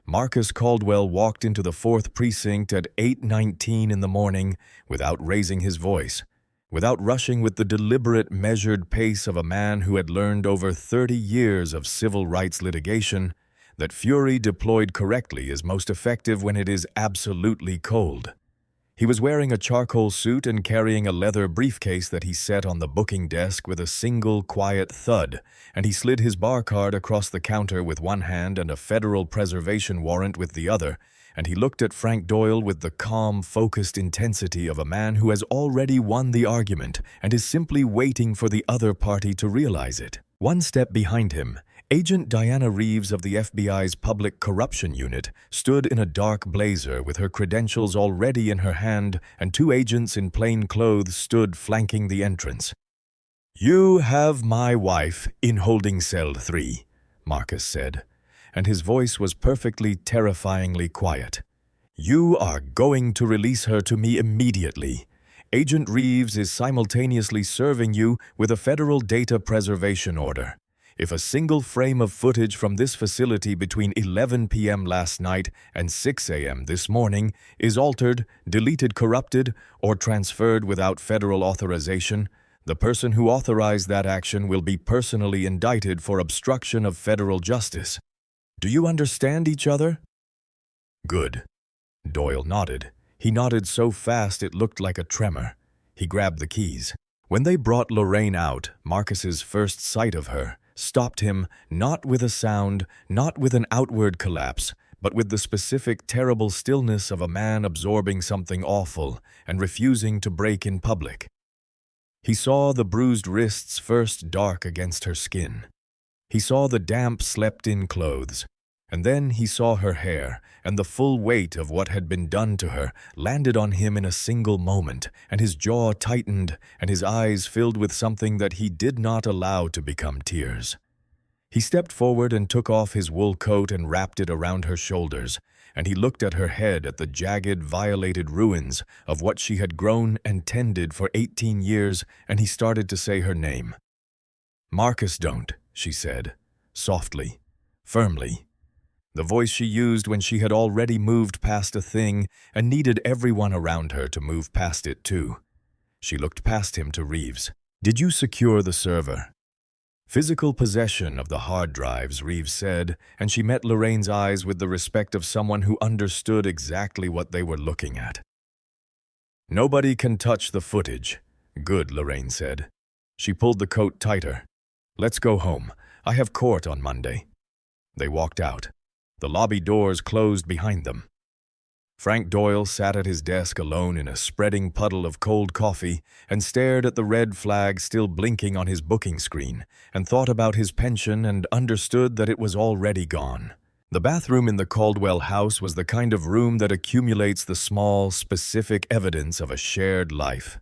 Marcus Caldwell walked into the 4th Precinct at 8:19 in the morning without raising his voice, without rushing with the deliberate, measured pace of a man who had learned over 30 years of civil rights litigation that fury deployed correctly is most effective when it is absolutely cold. He was wearing a charcoal suit and carrying a leather briefcase that he set on the booking desk with a single quiet thud, and he slid his bar card across the counter with one hand and a federal preservation warrant with the other, and he looked at Frank Doyle with the calm, focused intensity of a man who has already won the argument and is simply waiting for the other party to realize it. One step behind him, Agent Diana Reeves of the FBI's Public Corruption Unit stood in a dark blazer with her credentials already in her hand, and 2 agents in plain clothes stood flanking the entrance. "You have my wife in holding cell 3, Marcus said, and his voice was perfectly, terrifyingly quiet. "You are going to release her to me immediately. Agent Reeves is simultaneously serving you with a federal data preservation order. If a single frame of footage from this facility between 11 p.m. last night and 6 a.m. this morning is altered, deleted, corrupted, or transferred without federal authorization, the person who authorized that action will be personally indicted for obstruction of federal justice. Do you understand each other? Good. Doyle nodded. He nodded so fast it looked like a tremor. He grabbed the keys. When they brought Lorraine out, Marcus's first sight of her stopped him, not with a sound, not with an outward collapse, but with the specific, terrible stillness of a man absorbing something awful and refusing to break in public. He saw the bruised wrists first dark against her skin. He saw the damp, slept-in clothes. And then he saw her hair, and the full weight of what had been done to her landed on him in a single moment, and his jaw tightened, and his eyes filled with something that he did not allow to become tears. He stepped forward and took off his wool coat and wrapped it around her shoulders, and he looked at her head, at the jagged, violated ruins of what she had grown and tended for 18 years, and he started to say her name. "Marcus, don't," she said, softly, firmly. The voice she used when she had already moved past a thing and needed everyone around her to move past it too. She looked past him to Reeves. "Did you secure the server?" "Physical possession of the hard drives," Reeves said, and she met Lorraine's eyes with the respect of someone who understood exactly what they were looking at. "Nobody can touch the footage." "Good," Lorraine said. She pulled the coat tighter. "Let's go home. I have court on Monday." They walked out. The lobby doors closed behind them. Frank Doyle sat at his desk alone in a spreading puddle of cold coffee and stared at the red flag still blinking on his booking screen and thought about his pension and understood that it was already gone. The bathroom in the Caldwell house was the kind of room that accumulates the small, specific evidence of a shared life.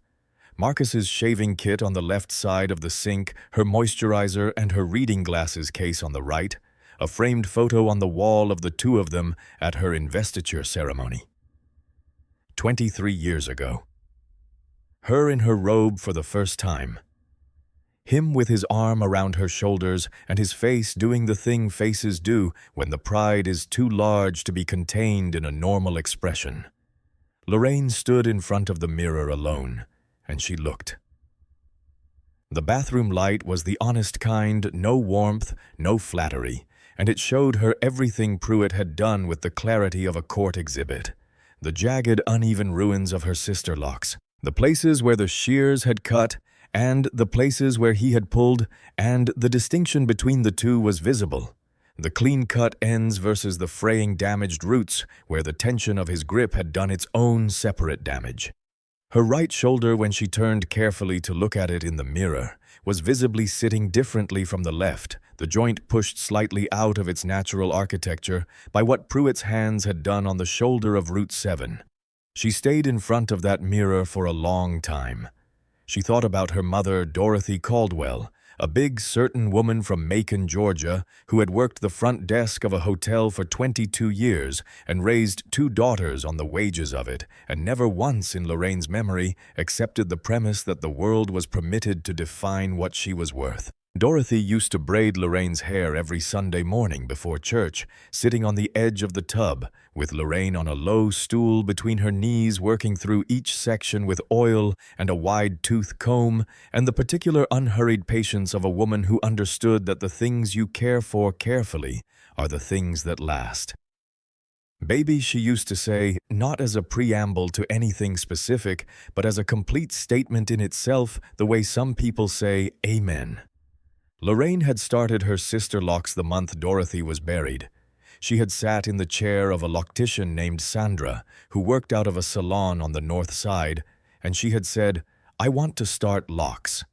Marcus's shaving kit on the left side of the sink, her moisturizer and her reading glasses case on the right, a framed photo on the wall of the two of them at her investiture ceremony. 23 years ago. Her in her robe for the first time. Him with his arm around her shoulders and his face doing the thing faces do when the pride is too large to be contained in a normal expression. Lorraine stood in front of the mirror alone, and she looked. The bathroom light was the honest kind, no warmth, no flattery, and it showed her everything Pruitt had done with the clarity of a court exhibit. The jagged, uneven ruins of her sister locks, the places where the shears had cut, and the places where he had pulled, and the distinction between the two was visible. The clean-cut ends versus the fraying, damaged roots, where the tension of his grip had done its own separate damage. Her right shoulder, when she turned carefully to look at it in the mirror, was visibly sitting differently from the left, the joint pushed slightly out of its natural architecture by what Pruitt's hands had done on the shoulder of Route 7. She stayed in front of that mirror for a long time. She thought about her mother, Dorothy Caldwell, a big, certain woman from Macon, Georgia, who had worked the front desk of a hotel for 22 years and raised 2 daughters on the wages of it, and never once in Lorraine's memory accepted the premise that the world was permitted to define what she was worth. Dorothy used to braid Lorraine's hair every Sunday morning before church, sitting on the edge of the tub, with Lorraine on a low stool between her knees working through each section with oil and a wide-tooth comb, and the particular unhurried patience of a woman who understood that the things you care for carefully are the things that last. Baby, she used to say, not as a preamble to anything specific, but as a complete statement in itself, the way some people say, Amen. Lorraine had started her sister locks the month Dorothy was buried. She had sat in the chair of a loctician named Sandra, who worked out of a salon on the north side, and she had said, I want to start locks.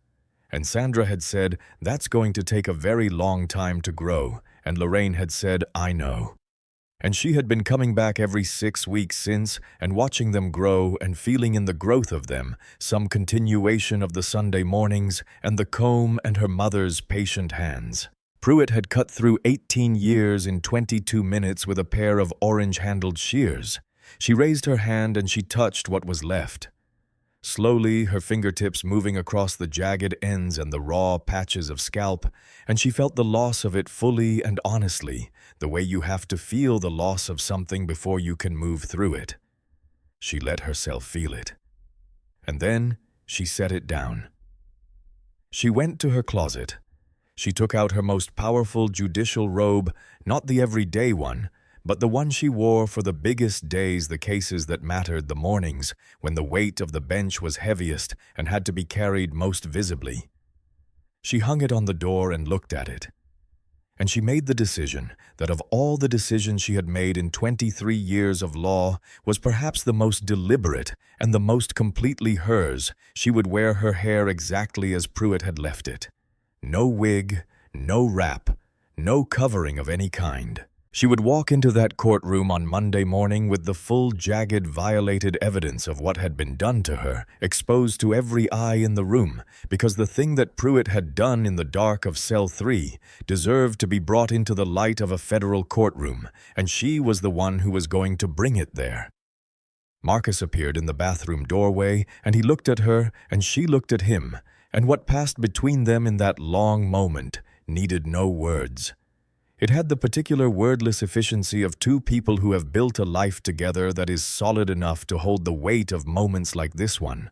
And Sandra had said, that's going to take a very long time to grow, and Lorraine had said, I know. And she had been coming back every 6 weeks since and watching them grow and feeling in the growth of them some continuation of the Sunday mornings and the comb and her mother's patient hands. Pruitt had cut through 18 years in 22 minutes with a pair of orange-handled shears. She raised her hand and she touched what was left. slowly her fingertips moving across the jagged ends and the raw patches of scalp, and she felt the loss of it fully and honestly, the way you have to feel the loss of something before you can move through it. She let herself feel it. And then she set it down. She went to her closet. She took out her most powerful judicial robe, not the everyday one, but the one she wore for the biggest days, the cases that mattered, the mornings when the weight of the bench was heaviest and had to be carried most visibly. She hung it on the door and looked at it. And she made the decision that of all the decisions she had made in 23 years of law was perhaps the most deliberate and the most completely hers. She would wear her hair exactly as Pruitt had left it. No wig, no wrap, no covering of any kind. She would walk into that courtroom on Monday morning with the full, jagged, violated evidence of what had been done to her, exposed to every eye in the room, because the thing that Pruitt had done in the dark of Cell 3 deserved to be brought into the light of a federal courtroom, and she was the one who was going to bring it there. Marcus appeared in the bathroom doorway, and he looked at her, and she looked at him, and what passed between them in that long moment needed no words. It had the particular wordless efficiency of two people who have built a life together that is solid enough to hold the weight of moments like this one.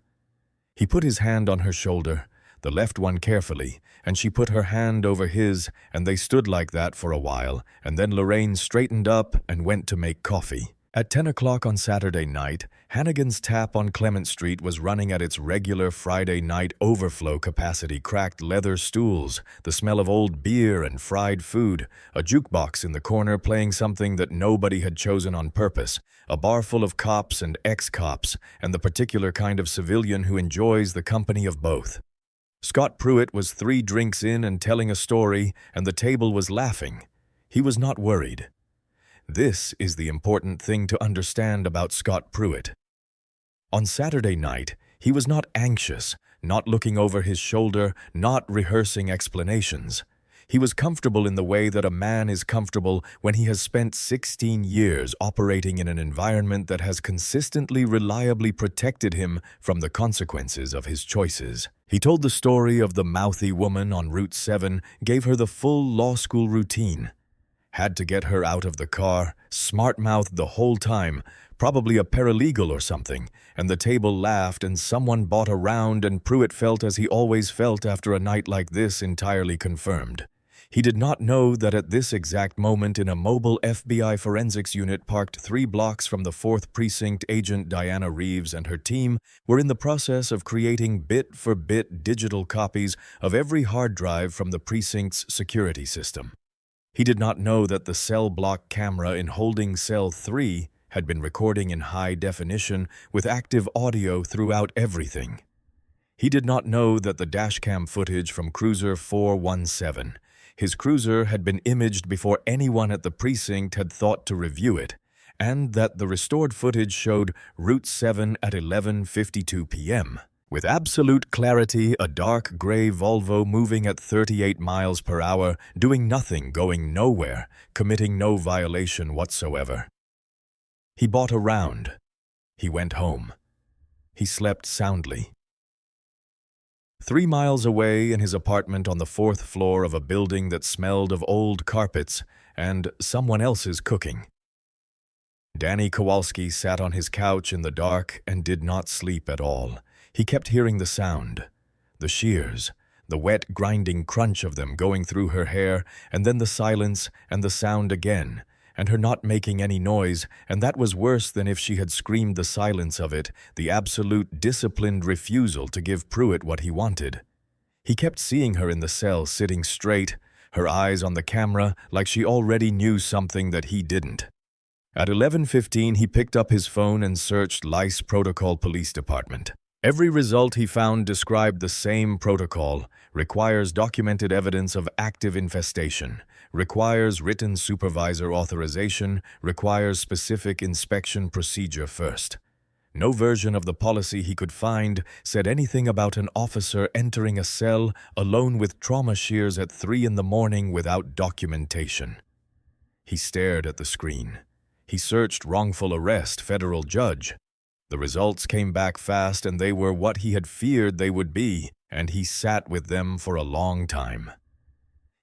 He put his hand on her shoulder, the left one carefully, and she put her hand over his, and they stood like that for a while, and then Lorraine straightened up and went to make coffee. At 10 o'clock on Saturday night, Hannigan's Tap on Clement Street was running at its regular Friday night overflow capacity. Cracked leather stools, the smell of old beer and fried food, a jukebox in the corner playing something that nobody had chosen on purpose, a bar full of cops and ex-cops, and the particular kind of civilian who enjoys the company of both. Scott Pruitt was 3 drinks in and telling a story, and the table was laughing. He was not worried. This is the important thing to understand about Scott Pruitt. On Saturday night, he was not anxious, not looking over his shoulder, not rehearsing explanations. He was comfortable in the way that a man is comfortable when he has spent 16 years operating in an environment that has consistently, reliably protected him from the consequences of his choices. He told the story of the mouthy woman on Route 7, gave her the full law school routine. Had to get her out of the car, smart-mouthed the whole time, probably a paralegal or something, and the table laughed and someone bought a round, and Pruitt felt as he always felt after a night like this, entirely confirmed. He did not know that at this exact moment in a mobile FBI forensics unit parked 3 blocks from the 4th Precinct, Agent Diana Reeves and her team were in the process of creating bit-for-bit digital copies of every hard drive from the precinct's security system. He did not know that the cell block camera in holding Cell 3 had been recording in high definition with active audio throughout everything. He did not know that the dashcam footage from Cruiser 417, his cruiser, had been imaged before anyone at the precinct had thought to review it, and that the restored footage showed Route 7 at 11:52 p.m. With absolute clarity, a dark gray Volvo moving at 38 miles per hour, doing nothing, going nowhere, committing no violation whatsoever. He bought a round. He went home. He slept soundly. 3 miles away, in his apartment on the 4th floor of a building that smelled of old carpets and someone else's cooking, Danny Kowalski sat on his couch in the dark and did not sleep at all. He kept hearing the sound, the shears, the wet grinding crunch of them going through her hair, and then the silence and the sound again, and her not making any noise, and that was worse than if she had screamed the silence of it, the absolute disciplined refusal to give Pruitt what he wanted. He kept seeing her in the cell sitting straight, her eyes on the camera like she already knew something that he didn't. At 11:15 he picked up his phone and searched Lice Protocol Police Department. Every result he found described the same protocol, requires documented evidence of active infestation, requires written supervisor authorization, requires specific inspection procedure first. No version of the policy he could find said anything about an officer entering a cell alone with trauma shears at 3 in the morning without documentation. He stared at the screen. He searched wrongful arrest, federal judge. The results came back fast, and they were what he had feared they would be, and he sat with them for a long time.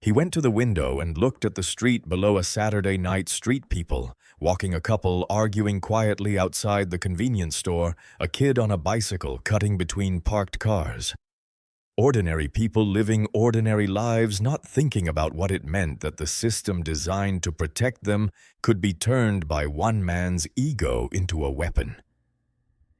He went to the window and looked at the street below. A Saturday night, street people, walking, a couple arguing quietly outside the convenience store, a kid on a bicycle cutting between parked cars. Ordinary people living ordinary lives, not thinking about what it meant that the system designed to protect them could be turned by one man's ego into a weapon.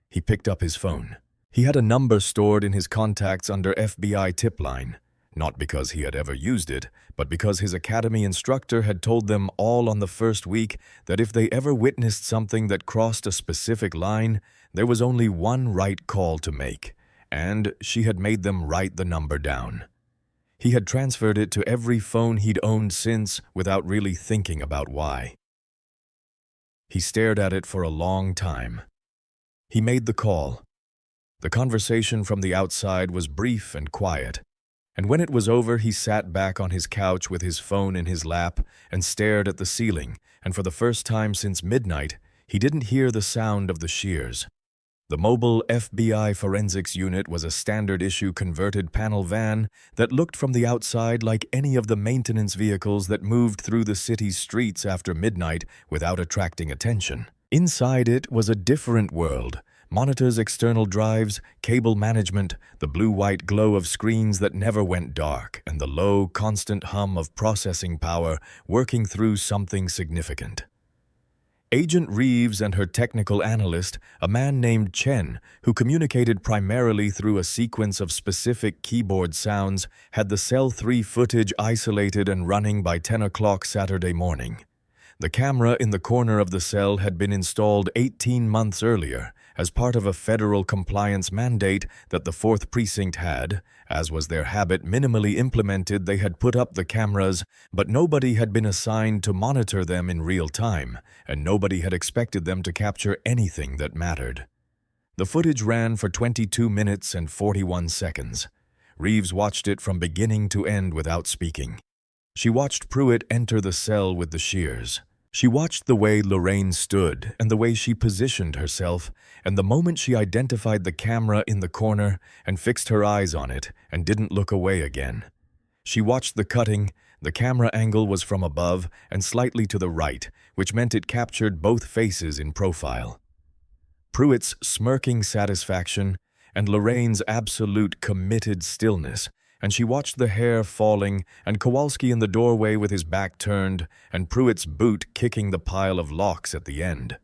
He picked up his phone. He had a number stored in his contacts under FBI tip line, not because he had ever used it, but because his academy instructor had told them all on the first week that if they ever witnessed something that crossed a specific line, there was only one right call to make, and she had made them write the number down. He had transferred it to every phone he'd owned since, without really thinking about why. He stared at it for a long time. He made the call. The conversation from the outside was brief and quiet, and when it was over, he sat back on his couch with his phone in his lap and stared at the ceiling, and for the first time since midnight, he didn't hear the sound of the shears. The mobile FBI forensics unit was a standard-issue converted panel van that looked from the outside like any of the maintenance vehicles that moved through the city's streets after midnight without attracting attention. Inside it was a different world. Monitors, external drives, cable management, the blue-white glow of screens that never went dark, and the low, constant hum of processing power working through something significant. Agent Reeves and her technical analyst, a man named Chen, who communicated primarily through a sequence of specific keyboard sounds, had the Cell 3 footage isolated and running by 10 o'clock Saturday morning. The camera in the corner of the cell had been installed 18 months earlier, as part of a federal compliance mandate that the 4th Precinct had. As was their habit, minimally implemented. They had put up the cameras, but nobody had been assigned to monitor them in real time, and nobody had expected them to capture anything that mattered. The footage ran for 22 minutes and 41 seconds. Reeves watched it from beginning to end without speaking. She watched Pruitt enter the cell with the shears. She watched the way Lorraine stood and the way she positioned herself, and the moment she identified the camera in the corner and fixed her eyes on it and didn't look away again. She watched the cutting. The camera angle was from above and slightly to the right, which meant it captured both faces in profile. Pruitt's smirking satisfaction and Lorraine's absolute committed stillness, and she watched the hair falling and Kowalski in the doorway with his back turned and Pruitt's boot kicking the pile of locks at the end.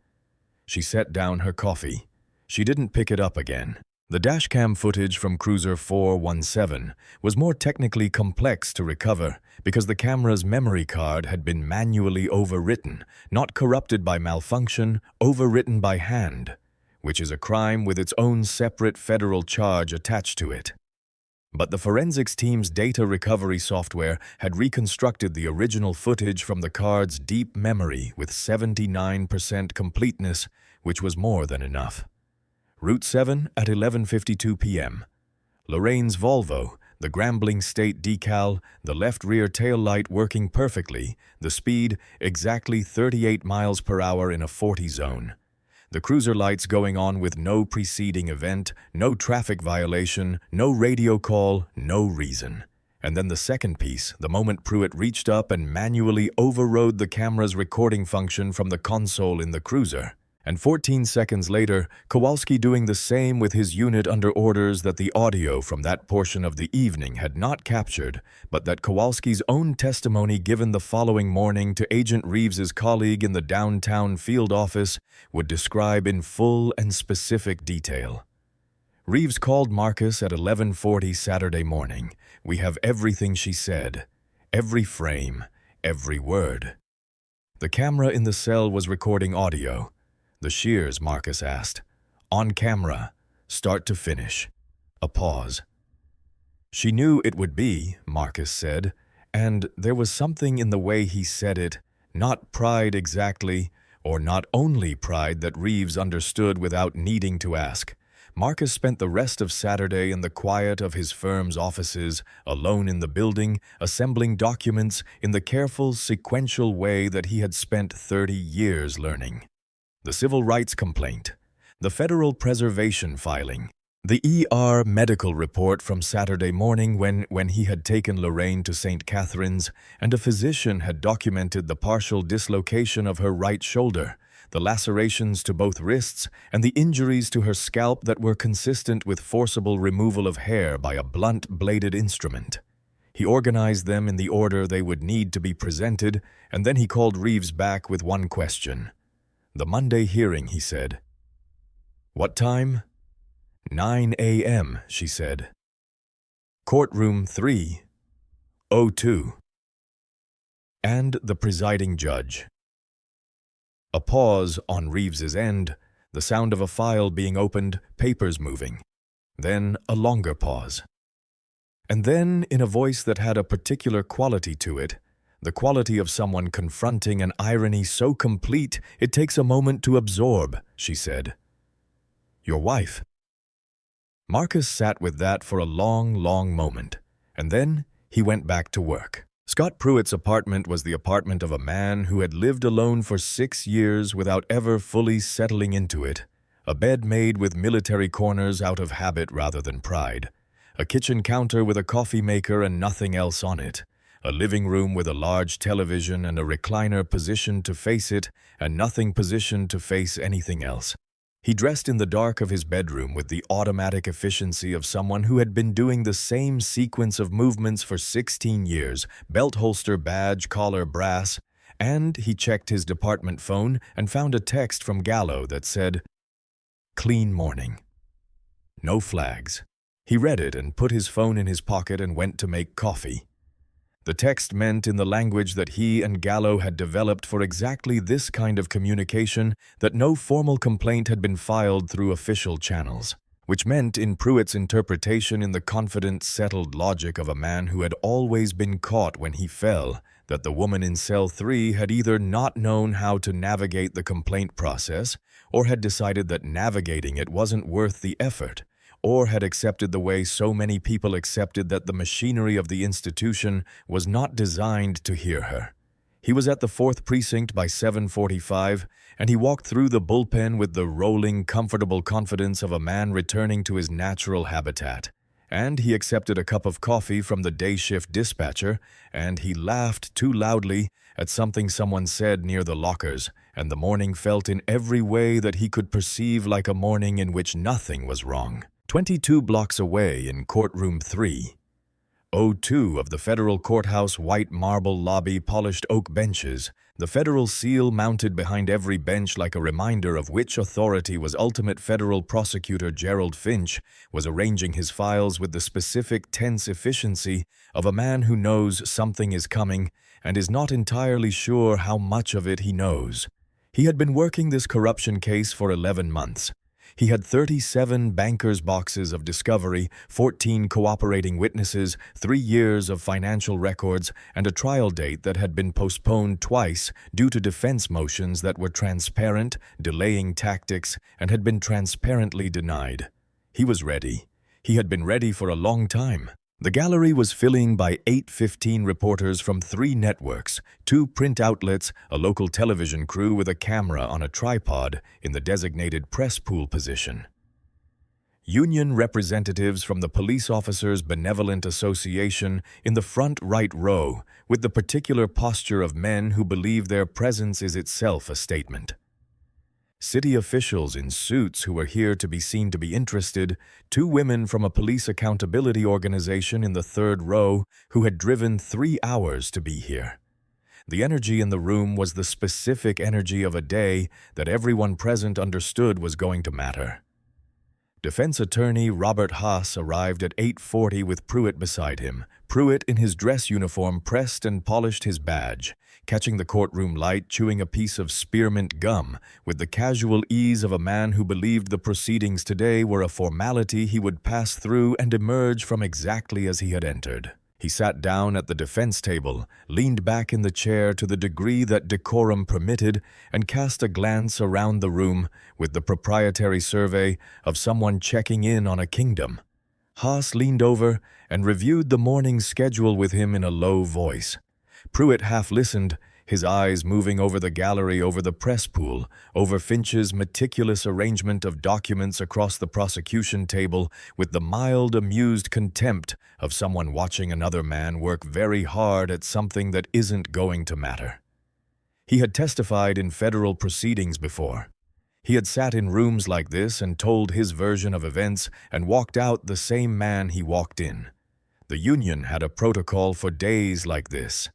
She set down her coffee. She didn't pick it up again. The dashcam footage from Cruiser 417 was more technically complex to recover because the camera's memory card had been manually overwritten, not corrupted by malfunction, overwritten by hand, which is a crime with its own separate federal charge attached to it. But the forensics team's data recovery software had reconstructed the original footage from the card's deep memory with 79% completeness, which was more than enough. Route 7 at 11:52 p.m. Lorraine's Volvo, the Grambling State decal, the left rear tail light working perfectly, the speed exactly 38 miles per hour in a 40 zone. The cruiser lights going on with no preceding event, no traffic violation, no radio call, no reason. And then the second piece, the moment Pruitt reached up and manually overrode the camera's recording function from the console in the cruiser. And 14 seconds later, Kowalski doing the same with his unit under orders that the audio from that portion of the evening had not captured, but that Kowalski's own testimony given the following morning to Agent Reeves's colleague in the downtown field office would describe in full and specific detail. Reeves called Marcus at 11:40 Saturday morning. We have everything she said, every frame, every word. The camera in the cell was recording audio. The shears, Marcus asked. On camera, start to finish. A pause. She knew it would be, Marcus said, and there was something in the way he said it, not pride exactly, or not only pride that Reeves understood without needing to ask. Marcus spent the rest of Saturday in the quiet of his firm's offices, alone in the building, assembling documents in the careful, sequential way that he had spent 30 years learning. The civil rights complaint. The federal preservation filing. The ER medical report from Saturday morning when he had taken Lorraine to St. Catherine's, and a physician had documented the partial dislocation of her right shoulder, the lacerations to both wrists, and the injuries to her scalp that were consistent with forcible removal of hair by a blunt-bladed instrument. He organized them in the order they would need to be presented, and then he called Reeves back with one question. "The Monday hearing," he said. "What time?" 9 a.m., she said. "Courtroom 302. And the presiding judge." A pause on Reeves's end, the sound of a file being opened, papers moving. Then a longer pause. And then, in a voice that had a particular quality to it, the quality of someone confronting an irony so complete it takes a moment to absorb, she said, "Your wife." Marcus sat with that for a long, long moment, and then he went back to work. Scott Pruitt's apartment was the apartment of a man who had lived alone for 6 years without ever fully settling into it, a bed made with military corners out of habit rather than pride, a kitchen counter with a coffee maker and nothing else on it, a living room with a large television and a recliner positioned to face it and nothing positioned to face anything else. He dressed in the dark of his bedroom with the automatic efficiency of someone who had been doing the same sequence of movements for 16 years, belt holster, badge, collar, brass, and he checked his department phone and found a text from Gallo that said, "Clean morning. No flags." He read it and put his phone in his pocket and went to make coffee. The text meant in the language that he and Gallo had developed for exactly this kind of communication that no formal complaint had been filed through official channels, which meant in Pruitt's interpretation in the confident, settled logic of a man who had always been caught when he fell, that the woman in cell 3 had either not known how to navigate the complaint process or had decided that navigating it wasn't worth the effort, or had accepted the way so many people accepted that the machinery of the institution was not designed to hear her. He was at the 4th Precinct by 7:45, and he walked through the bullpen with the rolling, comfortable confidence of a man returning to his natural habitat. And he accepted a cup of coffee from the day shift dispatcher, and he laughed too loudly at something someone said near the lockers, and the morning felt in every way that he could perceive like a morning in which nothing was wrong. 22 blocks away in courtroom 302 of the federal courthouse, white marble lobby, polished oak benches, the federal seal mounted behind every bench like a reminder of which authority was ultimate federal prosecutor Gerald Finch was arranging his files with the specific tense efficiency of a man who knows something is coming and is not entirely sure how much of it he knows. He had been working this corruption case for 11 months. He had 37 banker's boxes of discovery, 14 cooperating witnesses, 3 years of financial records, and a trial date that had been postponed twice due to defense motions that were transparent, delaying tactics, and had been transparently denied. He was ready. He had been ready for a long time. The gallery was filling by 8:15 reporters from 3 networks, 2 print outlets, a local television crew with a camera on a tripod in the designated press pool position. Union representatives from the Police Officers' Benevolent Association in the front right row, with the particular posture of men who believe their presence is itself a statement. City officials in suits who were here to be seen to be interested, 2 women from a police accountability organization in the 3rd row who had driven 3 hours to be here. The energy in the room was the specific energy of a day that everyone present understood was going to matter. Defense attorney Robert Haas arrived at 8:40 with Pruitt beside him. Pruitt, in his dress uniform, pressed and polished his badge, catching the courtroom light, chewing a piece of spearmint gum, with the casual ease of a man who believed the proceedings today were a formality he would pass through and emerge from exactly as he had entered. He sat down at the defense table, leaned back in the chair to the degree that decorum permitted, and cast a glance around the room with the proprietary survey of someone checking in on a kingdom. Haas leaned over and reviewed the morning's schedule with him in a low voice. Pruitt half listened, his eyes moving over the gallery, over the press pool, over Finch's meticulous arrangement of documents across the prosecution table, with the mild, amused contempt of someone watching another man work very hard at something that isn't going to matter. He had testified in federal proceedings before. He had sat in rooms like this and told his version of events and walked out the same man he walked in. The union had a protocol for days like this.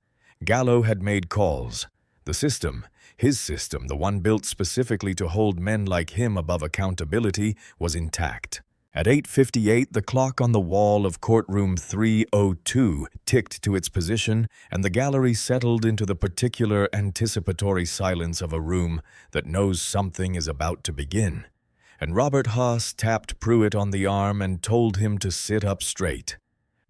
Gallo had made calls. The system, his system, the one built specifically to hold men like him above accountability, was intact. At 8:58, the clock on the wall of courtroom 302 ticked to its position, and the gallery settled into the particular anticipatory silence of a room that knows something is about to begin. And Robert Haas tapped Pruitt on the arm and told him to sit up straight.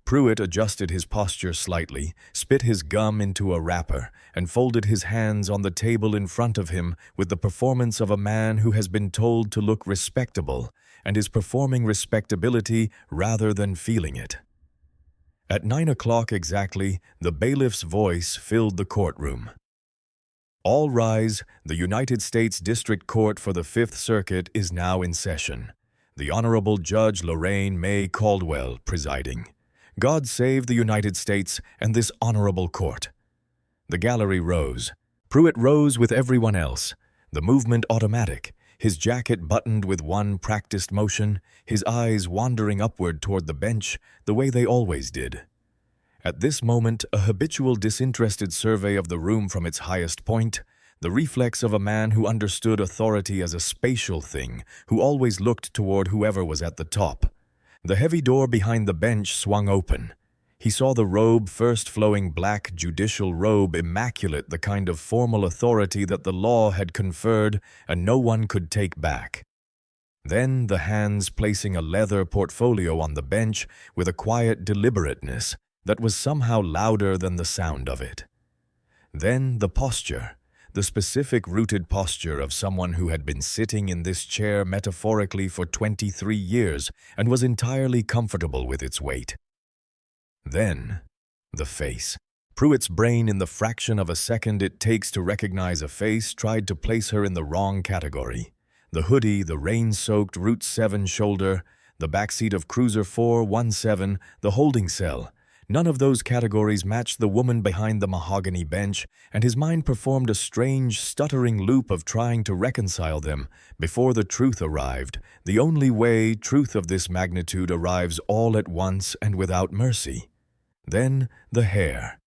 Pruitt adjusted his posture slightly, spit his gum into a wrapper, and folded his hands on the table in front of him with the performance of a man who has been told to look respectable and is performing respectability rather than feeling it. At 9 o'clock exactly, the bailiff's voice filled the courtroom. All rise. The United States District Court for the Fifth Circuit is now in session. The Honorable Judge Lorraine May Caldwell presiding. God save the United States and this honorable court. The gallery rose. Pruitt rose with everyone else, the movement automatic, his jacket buttoned with one practiced motion, his eyes wandering upward toward the bench the way they always did. At this moment, a habitual disinterested survey of the room from its highest point, the reflex of a man who understood authority as a spatial thing, who always looked toward whoever was at the top. The heavy door behind the bench swung open. He saw the robe, first flowing black judicial robe, immaculate, the kind of formal authority that the law had conferred and no one could take back. Then the hands placing a leather portfolio on the bench with a quiet deliberateness that was somehow louder than the sound of it. Then the posture. The specific rooted posture of someone who had been sitting in this chair metaphorically for 23 years and was entirely comfortable with its weight. Then, the face. Pruitt's brain, in the fraction of a second it takes to recognize a face, tried to place her in the wrong category. The hoodie, the rain-soaked Route 7 shoulder, the backseat of Cruiser 417, the holding cell. None of those categories matched the woman behind the mahogany bench, and his mind performed a strange, stuttering loop of trying to reconcile them before the truth arrived, the only way truth of this magnitude arrives all at once and without mercy. Then the hair.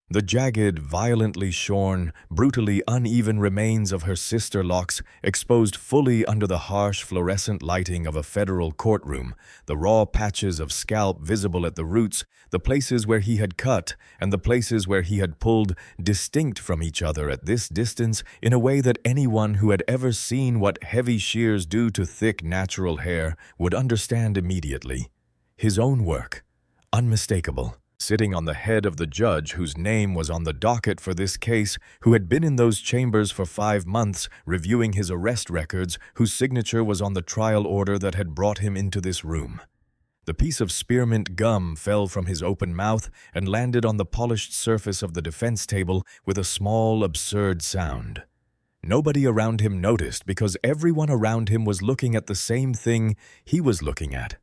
The jagged, violently shorn, brutally uneven remains of her sister locks exposed fully under the harsh fluorescent lighting of a federal courtroom, the raw patches of scalp visible at the roots, the places where he had cut and the places where he had pulled, distinct from each other at this distance in a way that anyone who had ever seen what heavy shears do to thick natural hair would understand immediately. His own work, unmistakable. Sitting on the head of the judge whose name was on the docket for this case, who had been in those chambers for 5 months, reviewing his arrest records, whose signature was on the trial order that had brought him into this room. The piece of spearmint gum fell from his open mouth and landed on the polished surface of the defense table with a small, absurd sound. Nobody around him noticed because everyone around him was looking at the same thing he was looking at,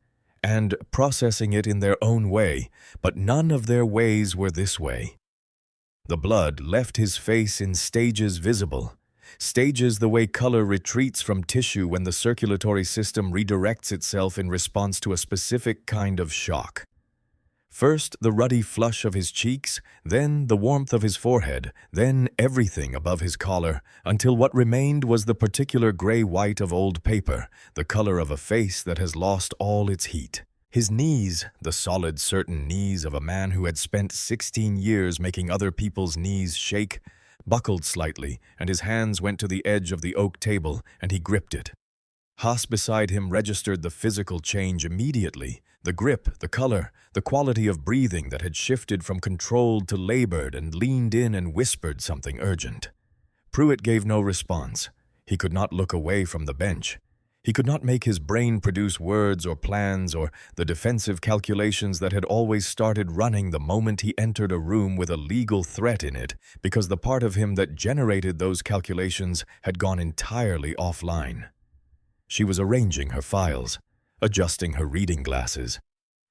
and processing it in their own way, but none of their ways were this way. The blood left his face in stages visible, stages the way color retreats from tissue when the circulatory system redirects itself in response to a specific kind of shock. First the ruddy flush of his cheeks, then the warmth of his forehead, then everything above his collar, until what remained was the particular gray-white of old paper, the color of a face that has lost all its heat. His knees, the solid, certain knees of a man who had spent 16 years making other people's knees shake, buckled slightly, and his hands went to the edge of the oak table, and he gripped it. Haas beside him registered the physical change immediately, the grip, the color, the quality of breathing that had shifted from controlled to labored, and leaned in and whispered something urgent. Pruitt gave no response. He could not look away from the bench. He could not make his brain produce words or plans or the defensive calculations that had always started running the moment he entered a room with a legal threat in it, because the part of him that generated those calculations had gone entirely offline. She was arranging her files, adjusting her reading glasses,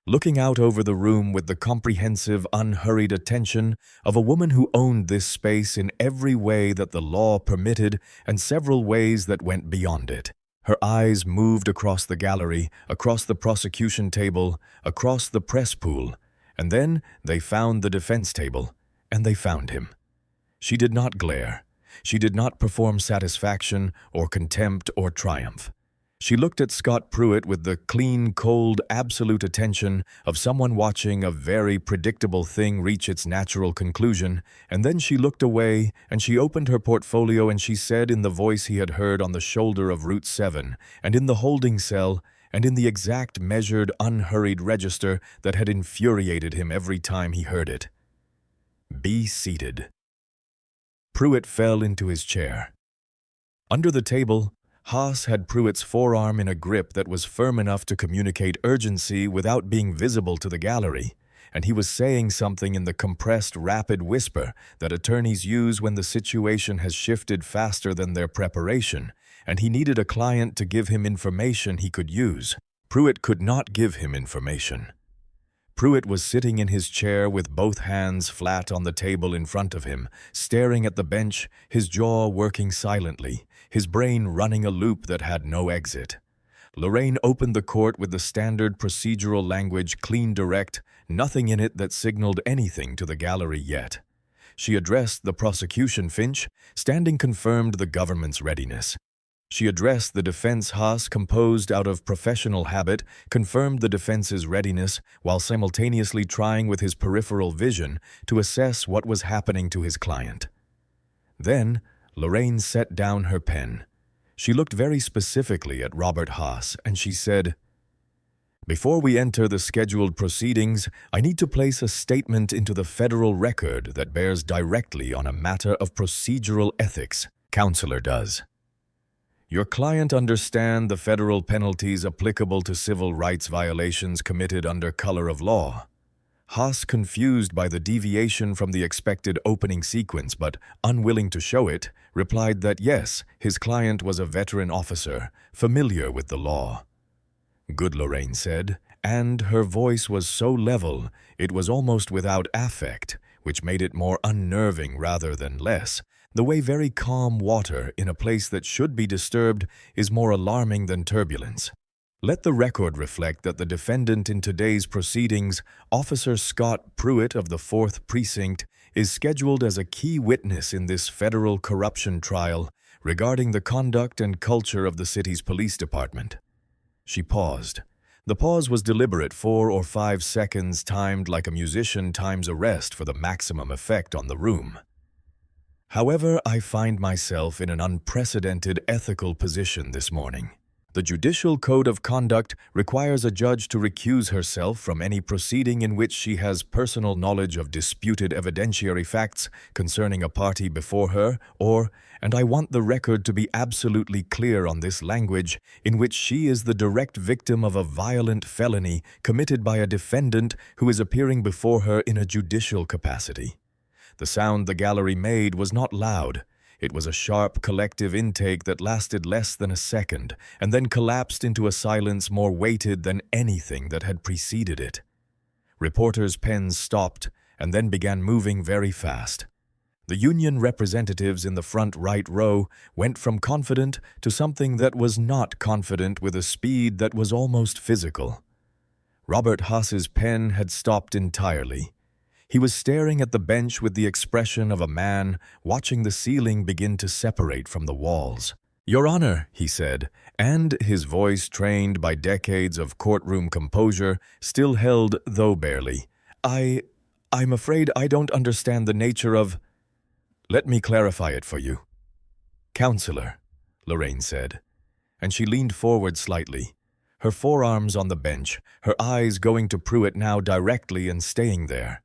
looking out over the room with the comprehensive, unhurried attention of a woman who owned this space in every way that the law permitted and several ways that went beyond it. Her eyes moved across the gallery, across the prosecution table, across the press pool, and then they found the defense table, and they found him. She did not glare. She did not perform satisfaction or contempt or triumph. She looked at Scott Pruitt with the clean, cold, absolute attention of someone watching a very predictable thing reach its natural conclusion, and then she looked away and she opened her portfolio and she said in the voice he had heard on the shoulder of Route 7 and in the holding cell and in the exact measured, unhurried register that had infuriated him every time he heard it, "Be seated." Pruitt fell into his chair. Under the table, Haas had Pruitt's forearm in a grip that was firm enough to communicate urgency without being visible to the gallery, and he was saying something in the compressed, rapid whisper that attorneys use when the situation has shifted faster than their preparation, and he needed a client to give him information he could use. Pruitt could not give him information. Pruitt was sitting in his chair with both hands flat on the table in front of him, staring at the bench, his jaw working silently, his brain running a loop that had no exit. Lorraine opened the court with the standard procedural language, clean, direct, nothing in it that signaled anything to the gallery yet. She addressed the prosecution, Finch, standing confirmed the government's readiness. She addressed the defense, Haas, composed out of professional habit, confirmed the defense's readiness while simultaneously trying with his peripheral vision to assess what was happening to his client. Then, Lorraine set down her pen. She looked very specifically at Robert Haas, and she said, "Before we enter the scheduled proceedings, I need to place a statement into the federal record that bears directly on a matter of procedural ethics. Counselor does. Your client understand the federal penalties applicable to civil rights violations committed under color of law." Haas, confused by the deviation from the expected opening sequence but unwilling to show it, replied that yes, his client was a veteran officer, familiar with the law. "Good," Lorraine said, and her voice was so level it was almost without affect, which made it more unnerving rather than less. The way very calm water in a place that should be disturbed is more alarming than turbulence. Let the record reflect that the defendant in today's proceedings, Officer Scott Pruitt of the 4th Precinct, is scheduled as a key witness in this federal corruption trial regarding the conduct and culture of the city's police department. She paused. The pause was deliberate, 4 or 5 seconds timed like a musician times a rest for the maximum effect on the room. "However, I find myself in an unprecedented ethical position this morning. The Judicial Code of Conduct requires a judge to recuse herself from any proceeding in which she has personal knowledge of disputed evidentiary facts concerning a party before her, and I want the record to be absolutely clear on this language, in which she is the direct victim of a violent felony committed by a defendant who is appearing before her in a judicial capacity." The sound the gallery made was not loud. It was a sharp, collective intake that lasted less than a second, and then collapsed into a silence more weighted than anything that had preceded it. Reporters' pens stopped and then began moving very fast. The union representatives in the front right row went from confident to something that was not confident with a speed that was almost physical. Robert Haas's pen had stopped entirely. He was staring at the bench with the expression of a man watching the ceiling begin to separate from the walls. "Your Honor," he said, and his voice, trained by decades of courtroom composure, still held, though barely. I'm afraid I don't understand the nature of—" "Let me clarify it for you." "Counselor," Lorraine said, and she leaned forward slightly, her forearms on the bench, her eyes going to Pruitt now directly and staying there.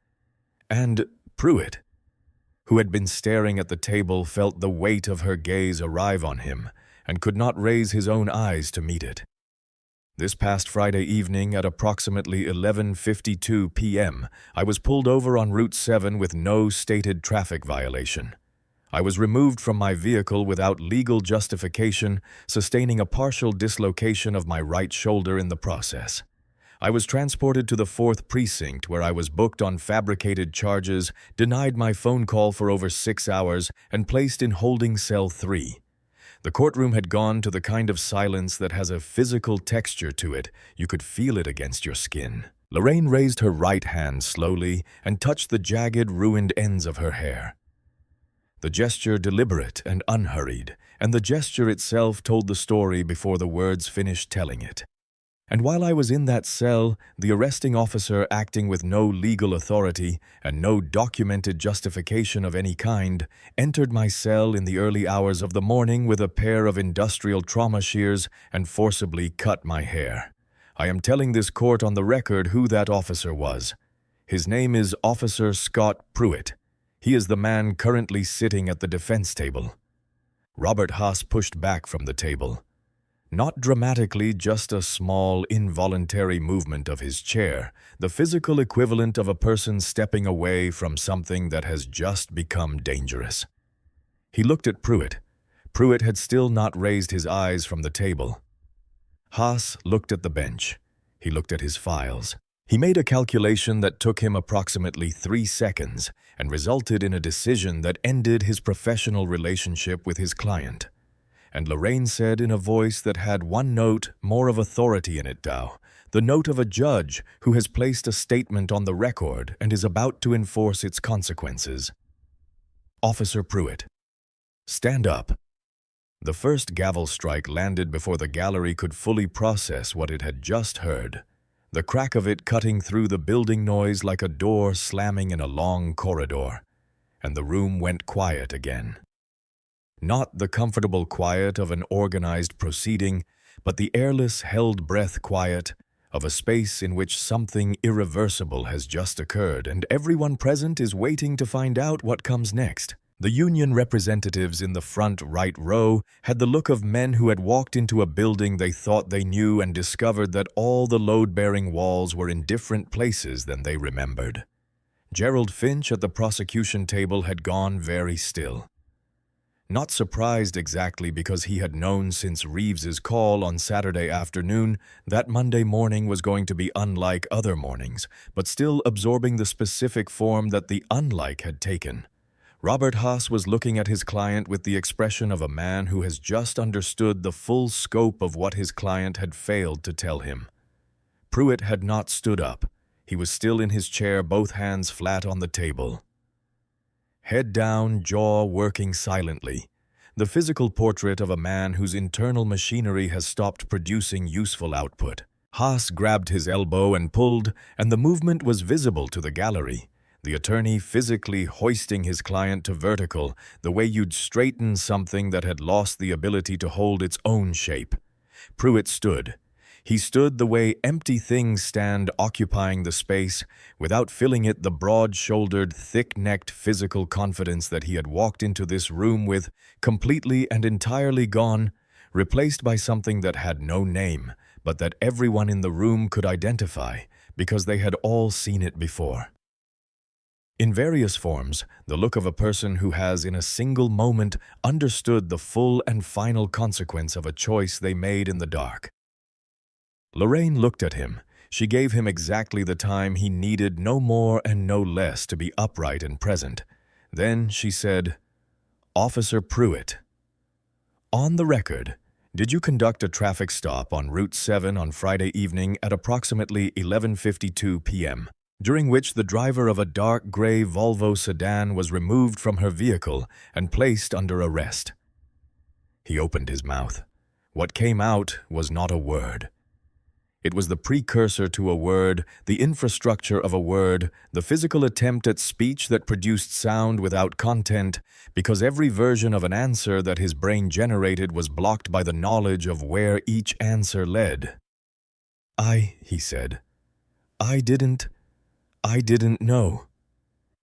And Pruitt, who had been staring at the table, felt the weight of her gaze arrive on him, and could not raise his own eyes to meet it. This past Friday evening at approximately 11:52 p.m., I was pulled over on Route 7 with no stated traffic violation. I was removed from my vehicle without legal justification, sustaining a partial dislocation of my right shoulder in the process. I was transported to the 4th Precinct, where I was booked on fabricated charges, denied my phone call for over 6 hours, and placed in holding cell 3. The courtroom had gone to the kind of silence that has a physical texture to it. You could feel it against your skin. Lorraine raised her right hand slowly and touched the jagged, ruined ends of her hair. The gesture deliberate and unhurried, and the gesture itself told the story before the words finished telling it. And while I was in that cell, the arresting officer, acting with no legal authority and no documented justification of any kind, entered my cell in the early hours of the morning with a pair of industrial trauma shears and forcibly cut my hair. I am telling this court on the record who that officer was. His name is Officer Scott Pruitt. He is the man currently sitting at the defense table. Robert Haas pushed back from the table. Not dramatically, just a small, involuntary movement of his chair, the physical equivalent of a person stepping away from something that has just become dangerous. He looked at Pruitt. Pruitt had still not raised his eyes from the table. Haas looked at the bench. He looked at his files. He made a calculation that took him approximately 3 seconds and resulted in a decision that ended his professional relationship with his client. And Lorraine said in a voice that had one note more of authority in it, Dow, the note of a judge who has placed a statement on the record and is about to enforce its consequences. Officer Pruitt, stand up. The first gavel strike landed before the gallery could fully process what it had just heard, the crack of it cutting through the building noise like a door slamming in a long corridor, and the room went quiet again. Not the comfortable quiet of an organized proceeding, but the airless, held-breath quiet of a space in which something irreversible has just occurred, and everyone present is waiting to find out what comes next. The union representatives in the front right row had the look of men who had walked into a building they thought they knew and discovered that all the load-bearing walls were in different places than they remembered. Gerald Finch at the prosecution table had gone very still. Not surprised exactly, because he had known since Reeves's call on Saturday afternoon that Monday morning was going to be unlike other mornings, but still absorbing the specific form that the unlike had taken. Robert Haas was looking at his client with the expression of a man who has just understood the full scope of what his client had failed to tell him. Pruitt had not stood up. He was still in his chair, both hands flat on the table. Head down, jaw working silently, the physical portrait of a man whose internal machinery has stopped producing useful output. Haas grabbed his elbow and pulled, and the movement was visible to the gallery, the attorney physically hoisting his client to vertical, the way you'd straighten something that had lost the ability to hold its own shape. Pruitt stood. He stood the way empty things stand, occupying the space, without filling it the broad-shouldered, thick-necked physical confidence that he had walked into this room with, completely and entirely gone, replaced by something that had no name, but that everyone in the room could identify, because they had all seen it before. In various forms, the look of a person who has, in a single moment, understood the full and final consequence of a choice they made in the dark. Lorraine looked at him. She gave him exactly the time he needed, no more and no less, to be upright and present. Then she said, "Officer Pruitt, on the record, did you conduct a traffic stop on Route 7 on Friday evening at approximately 11:52 p.m., during which the driver of a dark gray Volvo sedan was removed from her vehicle and placed under arrest?" He opened his mouth. What came out was not a word. It was the precursor to a word, the infrastructure of a word, the physical attempt at speech that produced sound without content, because every version of an answer that his brain generated was blocked by the knowledge of where each answer led. He said. I didn't know."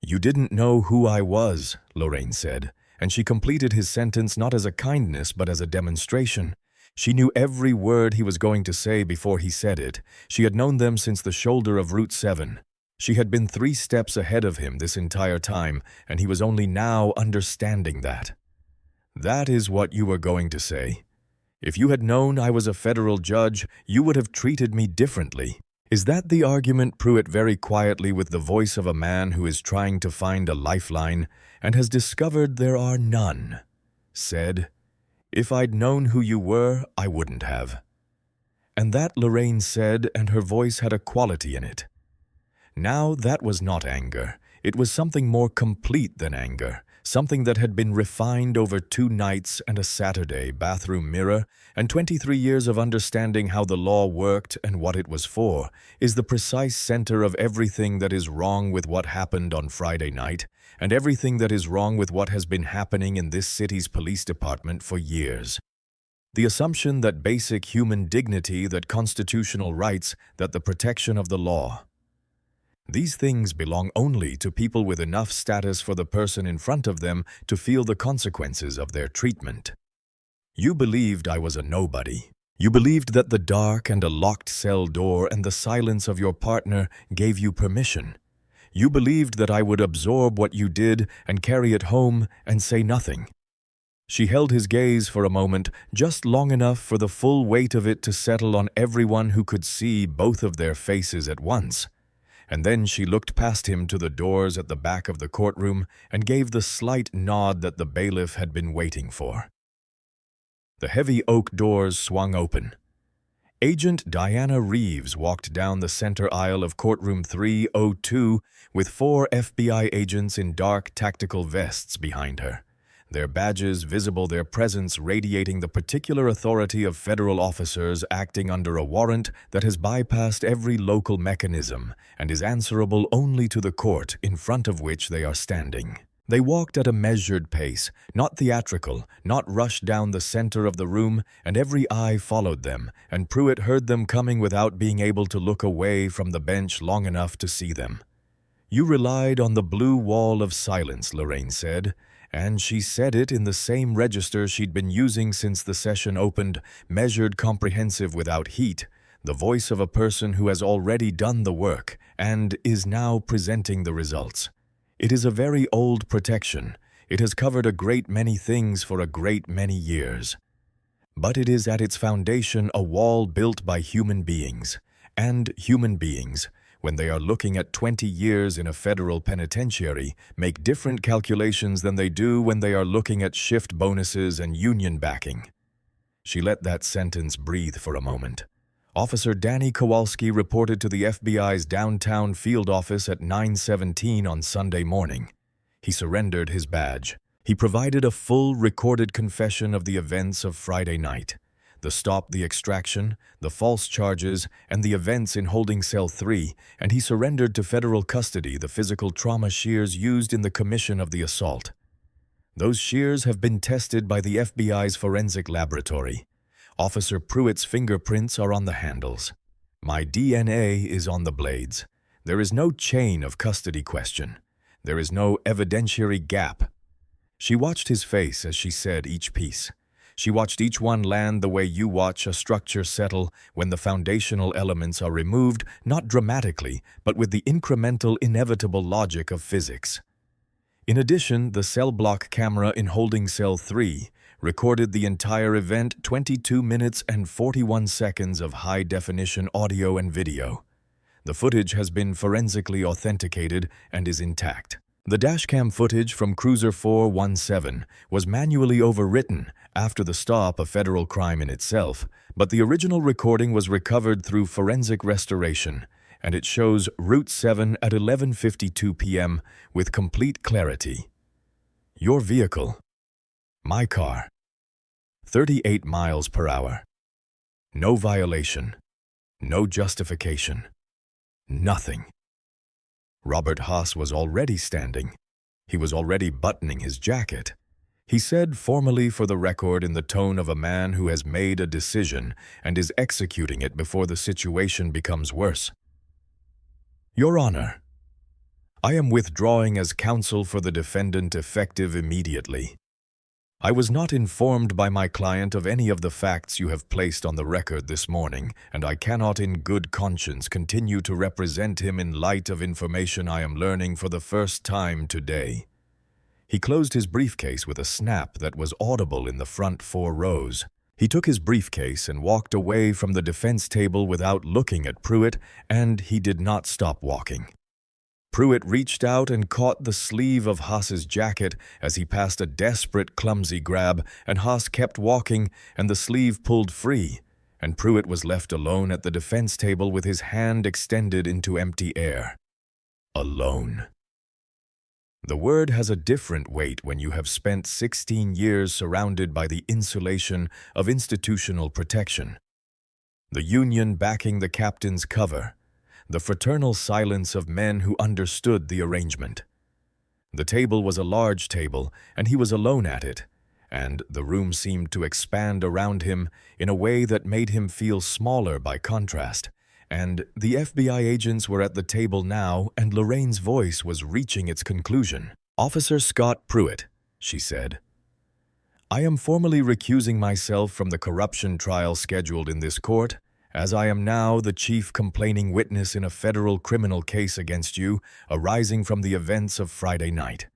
"You didn't know who I was," Lorraine said, and she completed his sentence not as a kindness but as a demonstration. She knew every word he was going to say before he said it. She had known them since the shoulder of Route 7. She had been 3 steps ahead of him this entire time, and he was only now understanding that. That is what you were going to say. If you had known I was a federal judge, you would have treated me differently. Is that the argument? Pruitt very quietly, with the voice of a man who is trying to find a lifeline and has discovered there are none, said, "If I'd known who you were, I wouldn't have." And that, Lorraine said, and her voice had a quality in it. Now that was not anger. It was something more complete than anger, something that had been refined over 2 nights and a Saturday bathroom mirror and 23 years of understanding how the law worked and what it was for, is the precise center of everything that is wrong with what happened on Friday night and everything that is wrong with what has been happening in this city's police department for years. The assumption that basic human dignity, that constitutional rights, that the protection of the law. These things belong only to people with enough status for the person in front of them to feel the consequences of their treatment. You believed I was a nobody. You believed that the dark and a locked cell door and the silence of your partner gave you permission. You believed that I would absorb what you did and carry it home and say nothing. She held his gaze for a moment, just long enough for the full weight of it to settle on everyone who could see both of their faces at once. And then she looked past him to the doors at the back of the courtroom and gave the slight nod that the bailiff had been waiting for. The heavy oak doors swung open. Agent Diana Reeves walked down the center aisle of courtroom 302 with 4 FBI agents in dark tactical vests behind her, their badges visible, their presence radiating the particular authority of federal officers acting under a warrant that has bypassed every local mechanism and is answerable only to the court in front of which they are standing. They walked at a measured pace, not theatrical, not rushed down the center of the room, and every eye followed them, and Pruitt heard them coming without being able to look away from the bench long enough to see them. You relied on the blue wall of silence, Lorraine said, and she said it in the same register she'd been using since the session opened, measured, comprehensive, without heat, the voice of a person who has already done the work and is now presenting the results. It is a very old protection. It has covered a great many things for a great many years. But it is at its foundation a wall built by human beings, and human beings, when they are looking at 20 years in a federal penitentiary, make different calculations than they do when they are looking at shift bonuses and union backing. She let that sentence breathe for a moment. Officer Danny Kowalski reported to the FBI's downtown field office at 9:17 on Sunday morning. He surrendered his badge. He provided a full recorded confession of the events of Friday night. The stop, the extraction, the false charges, and the events in holding cell 3, and he surrendered to federal custody the physical trauma shears used in the commission of the assault. Those shears have been tested by the FBI's forensic laboratory. Officer Pruitt's fingerprints are on the handles. My DNA is on the blades. There is no chain of custody question. There is no evidentiary gap. She watched his face as she said each piece. She watched each one land the way you watch a structure settle when the foundational elements are removed, not dramatically, but with the incremental, inevitable logic of physics. In addition, the cell block camera in holding cell 3 recorded the entire event, 22 minutes and 41 seconds of high-definition audio and video. The footage has been forensically authenticated and is intact. The dashcam footage from Cruiser 417 was manually overwritten after the stop, a federal crime in itself, but the original recording was recovered through forensic restoration, and it shows Route 7 at 11:52 p.m. with complete clarity. Your vehicle. My car. 38 miles per hour. No violation. No justification. Nothing. Robert Haas was already standing. He was already buttoning his jacket. He said formally, for the record, in the tone of a man who has made a decision and is executing it before the situation becomes worse. Your Honor, I am withdrawing as counsel for the defendant effective immediately. I was not informed by my client of any of the facts you have placed on the record this morning, and I cannot in good conscience continue to represent him in light of information I am learning for the first time today." He closed his briefcase with a snap that was audible in the front 4 rows. He took his briefcase and walked away from the defense table without looking at Pruitt, and he did not stop walking. Pruitt reached out and caught the sleeve of Haas's jacket as he passed a desperate, clumsy grab, and Haas kept walking, and the sleeve pulled free, and Pruitt was left alone at the defense table with his hand extended into empty air. Alone. The word has a different weight when you have spent 16 years surrounded by the insulation of institutional protection. The Union backing the captain's cover, the fraternal silence of men who understood the arrangement. The table was a large table, and he was alone at it, and the room seemed to expand around him in a way that made him feel smaller by contrast. And the FBI agents were at the table now, and Lorraine's voice was reaching its conclusion. "Officer Scott Pruitt," she said, "I am formally recusing myself from the corruption trial scheduled in this court, as I am now the chief complaining witness in a federal criminal case against you arising from the events of Friday night.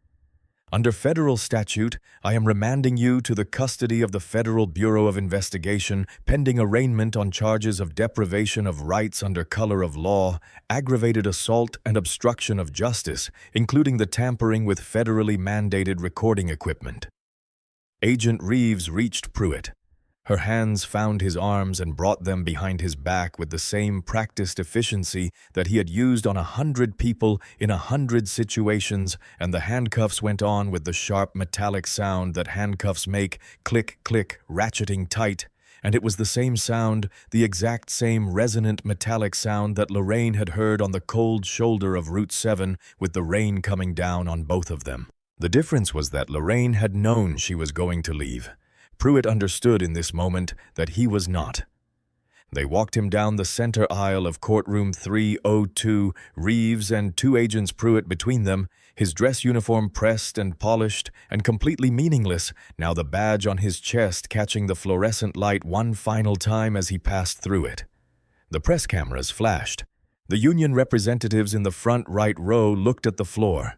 Under federal statute, I am remanding you to the custody of the Federal Bureau of Investigation pending arraignment on charges of deprivation of rights under color of law, aggravated assault, and obstruction of justice, including the tampering with federally mandated recording equipment." Agent Reeves reached Pruitt. Her hands found his arms and brought them behind his back with the same practiced efficiency that he had used on 100 people in 100 situations, and the handcuffs went on with the sharp metallic sound that handcuffs make, click, click, ratcheting tight, and it was the same sound, the exact same resonant metallic sound that Lorraine had heard on the cold shoulder of Route 7 with the rain coming down on both of them. The difference was that Lorraine had known she was going to leave. Pruitt understood in this moment that he was not. They walked him down the center aisle of courtroom 302, Reeves and 2 agents Pruitt between them, his dress uniform pressed and polished and completely meaningless, now the badge on his chest catching the fluorescent light one final time as he passed through it. The press cameras flashed. The union representatives in the front right row looked at the floor.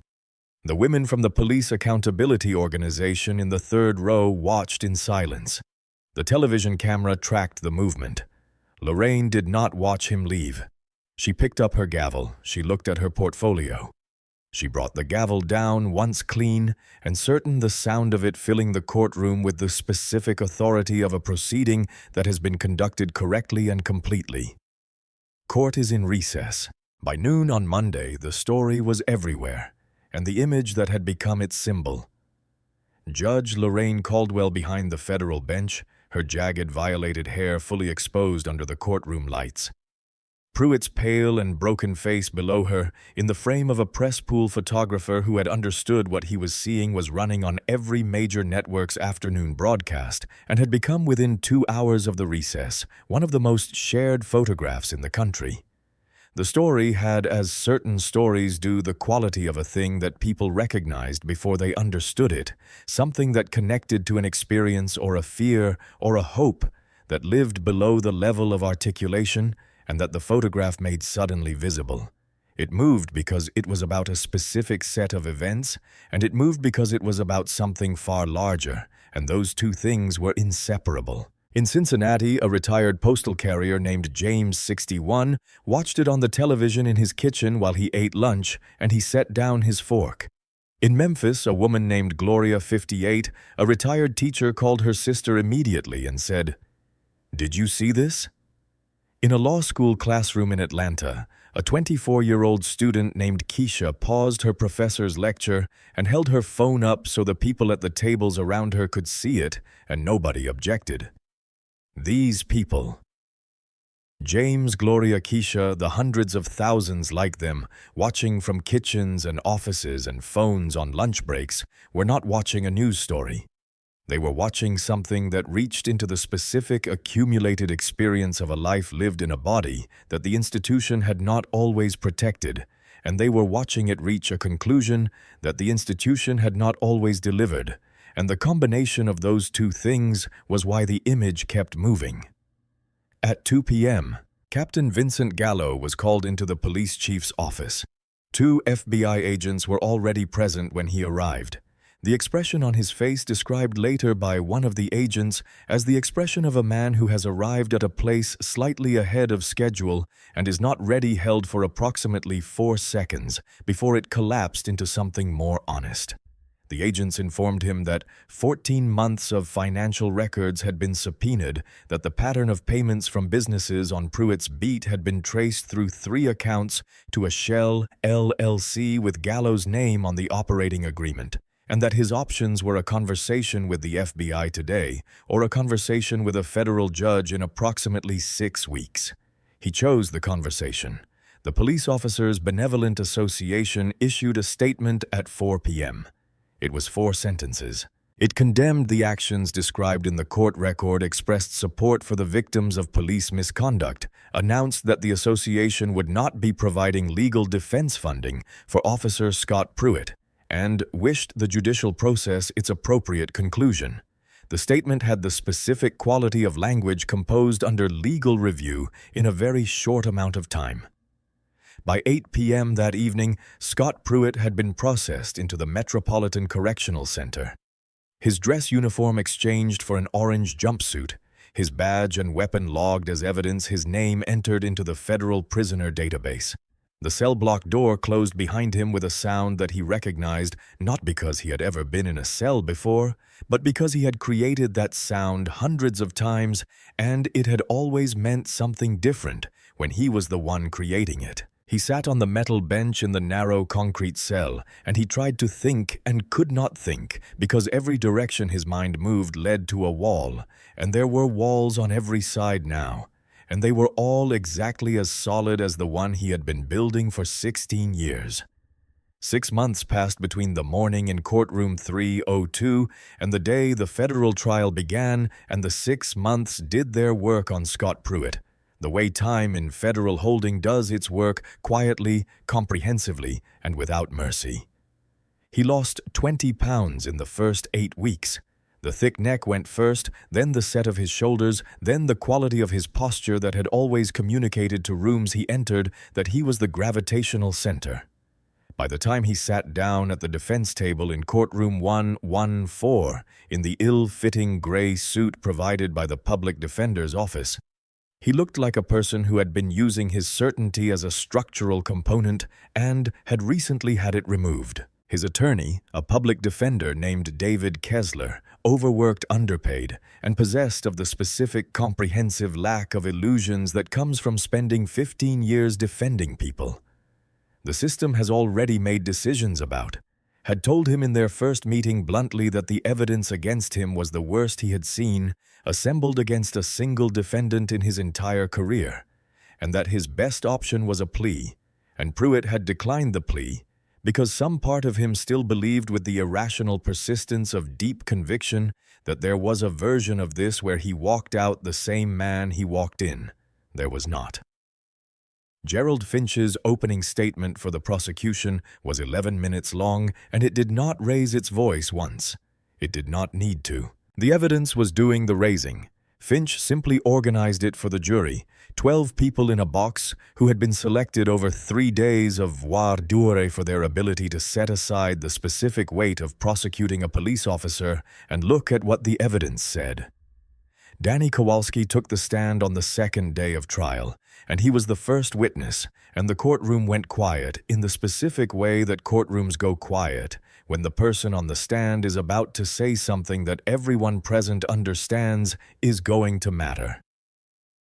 The women from the Police Accountability Organization in the 3rd row watched in silence. The television camera tracked the movement. Lorraine did not watch him leave. She picked up her gavel. She looked at her portfolio. She brought the gavel down once clean, and certain the sound of it filling the courtroom with the specific authority of a proceeding that has been conducted correctly and completely. Court is in recess. By noon on Monday, the story was everywhere, and the image that had become its symbol. Judge Lorraine Caldwell behind the federal bench, her jagged, violated hair fully exposed under the courtroom lights. Pruitt's pale and broken face below her, in the frame of a press pool photographer who had understood what he was seeing was running on every major network's afternoon broadcast and had become within 2 hours of the recess one of the most shared photographs in the country. The story had, as certain stories do, the quality of a thing that people recognized before they understood it, something that connected to an experience or a fear or a hope that lived below the level of articulation and that the photograph made suddenly visible. It moved because it was about a specific set of events, and it moved because it was about something far larger, and those two things were inseparable. In Cincinnati, a retired postal carrier named James, 61, watched it on the television in his kitchen while he ate lunch, and he set down his fork. In Memphis, a woman named Gloria, 58, a retired teacher called her sister immediately and said, "Did you see this?" In a law school classroom in Atlanta, a 24-year-old student named Keisha paused her professor's lecture and held her phone up so the people at the tables around her could see it, and nobody objected. These people. James, Gloria, Keisha, the hundreds of thousands like them, watching from kitchens and offices and phones on lunch breaks, were not watching a news story. They were watching something that reached into the specific accumulated experience of a life lived in a body that the institution had not always protected, and they were watching it reach a conclusion that the institution had not always delivered, and the combination of those two things was why the image kept moving. At 2 p.m., Captain Vincent Gallo was called into the police chief's office. 2 FBI agents were already present when he arrived. The expression on his face described later by one of the agents as the expression of a man who has arrived at a place slightly ahead of schedule and is not ready, held for approximately 4 seconds before it collapsed into something more honest. The agents informed him that 14 months of financial records had been subpoenaed, that the pattern of payments from businesses on Pruitt's beat had been traced through 3 accounts to a Shell LLC with Gallo's name on the operating agreement, and that his options were a conversation with the FBI today or a conversation with a federal judge in approximately 6 weeks. He chose the conversation. The Police Officers Benevolent Association issued a statement at 4 p.m. It was 4 sentences. It condemned the actions described in the court record, expressed support for the victims of police misconduct, announced that the association would not be providing legal defense funding for Officer Scott Pruitt, and wished the judicial process its appropriate conclusion. The statement had the specific quality of language composed under legal review in a very short amount of time. By 8 p.m. that evening, Scott Pruitt had been processed into the Metropolitan Correctional Center. His dress uniform exchanged for an orange jumpsuit, his badge and weapon logged as evidence, his name entered into the federal prisoner database. The cell block door closed behind him with a sound that he recognized, not because he had ever been in a cell before, but because he had created that sound hundreds of times, and it had always meant something different when he was the one creating it. He sat on the metal bench in the narrow concrete cell, and he tried to think and could not think because every direction his mind moved led to a wall, and there were walls on every side now, and they were all exactly as solid as the one he had been building for 16 years. 6 months passed between the morning in courtroom 302 and the day the federal trial began, and the 6 months did their work on Scott Pruitt, the way time in federal holding does its work, quietly, comprehensively, and without mercy. He lost 20 pounds in the first 8 weeks. The thick neck went first, then the set of his shoulders, then the quality of his posture that had always communicated to rooms he entered that he was the gravitational center. By the time he sat down at the defense table in courtroom 114, in the ill-fitting gray suit provided by the public defender's office, he looked like a person who had been using his certainty as a structural component and had recently had it removed. His attorney, a public defender named David Kessler, overworked, underpaid, and possessed of the specific comprehensive lack of illusions that comes from spending 15 years defending people. The system has already made decisions about, had told him in their first meeting bluntly that the evidence against him was the worst he had seen, assembled against a single defendant in his entire career, and that his best option was a plea, and Pruitt had declined the plea because some part of him still believed with the irrational persistence of deep conviction that there was a version of this where he walked out the same man he walked in. There was not. Gerald Finch's opening statement for the prosecution was 11 minutes long, and it did not raise its voice once. It did not need to. The evidence was doing the raising. Finch simply organized it for the jury, 12 people in a box who had been selected over 3 days of voir dire for their ability to set aside the specific weight of prosecuting a police officer and look at what the evidence said. Danny Kowalski took the stand on the second day of trial, and he was the first witness, and the courtroom went quiet in the specific way that courtrooms go quiet when the person on the stand is about to say something that everyone present understands is going to matter.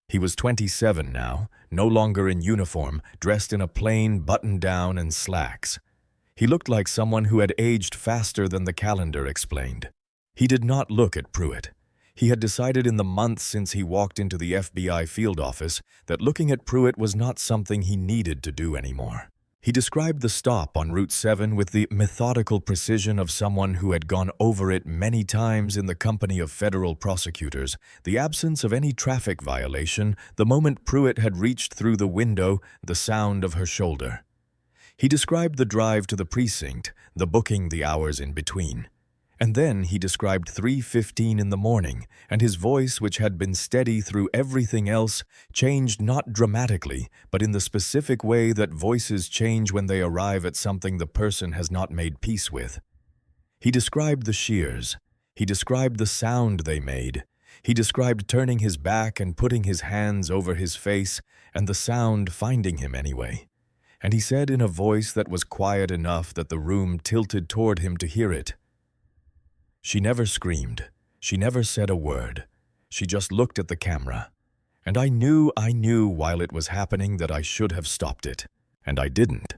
He was 27 now, no longer in uniform, dressed in a plain button-down and slacks. He looked like someone who had aged faster than the calendar explained. He did not look at Pruitt. He had decided in the months since he walked into the FBI field office that looking at Pruitt was not something he needed to do anymore. He described the stop on Route 7 with the methodical precision of someone who had gone over it many times in the company of federal prosecutors, the absence of any traffic violation, the moment Pruitt had reached through the window, the sound of her shoulder. He described the drive to the precinct, the booking, the hours in between. And then he described 3:15 in the morning, and his voice, which had been steady through everything else, changed not dramatically, but in the specific way that voices change when they arrive at something the person has not made peace with. He described the shears. He described the sound they made. He described turning his back and putting his hands over his face, and the sound finding him anyway. And he said in a voice that was quiet enough that the room tilted toward him to hear it, "She never screamed. She never said a word. She just looked at the camera. And I knew while it was happening that I should have stopped it. And I didn't."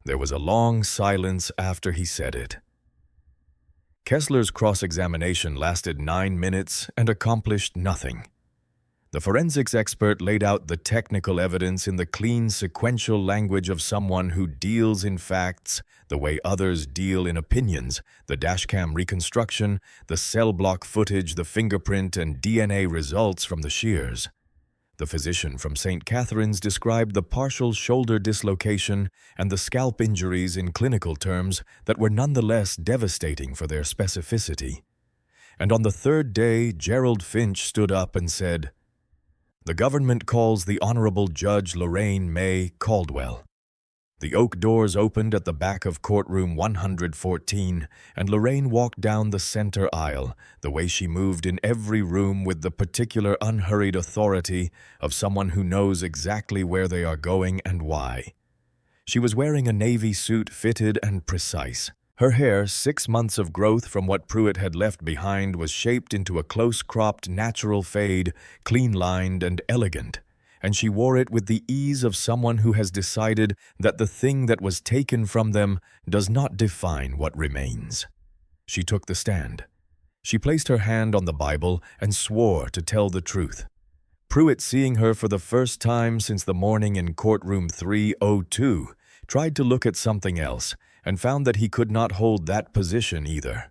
There was a long silence after he said it. Kessler's cross-examination lasted 9 minutes and accomplished nothing. The forensics expert laid out the technical evidence in the clean, sequential language of someone who deals in facts the way others deal in opinions: the dashcam reconstruction, the cell block footage, the fingerprint and DNA results from the shears. The physician from St. Catherine's described the partial shoulder dislocation and the scalp injuries in clinical terms that were nonetheless devastating for their specificity. And on the third day, Gerald Finch stood up and said, "The government calls the Honorable Judge Lorraine May Caldwell." The oak doors opened at the back of courtroom 114, and Lorraine walked down the center aisle, the way she moved in every room with the particular unhurried authority of someone who knows exactly where they are going and why. She was wearing a navy suit fitted and precise. Her hair, 6 months of growth from what Pruitt had left behind, was shaped into a close-cropped natural fade, clean-lined and elegant, and she wore it with the ease of someone who has decided that the thing that was taken from them does not define what remains. She took the stand. She placed her hand on the Bible and swore to tell the truth. Pruitt, seeing her for the first time since the morning in courtroom 302, tried to look at something else and found that he could not hold that position either.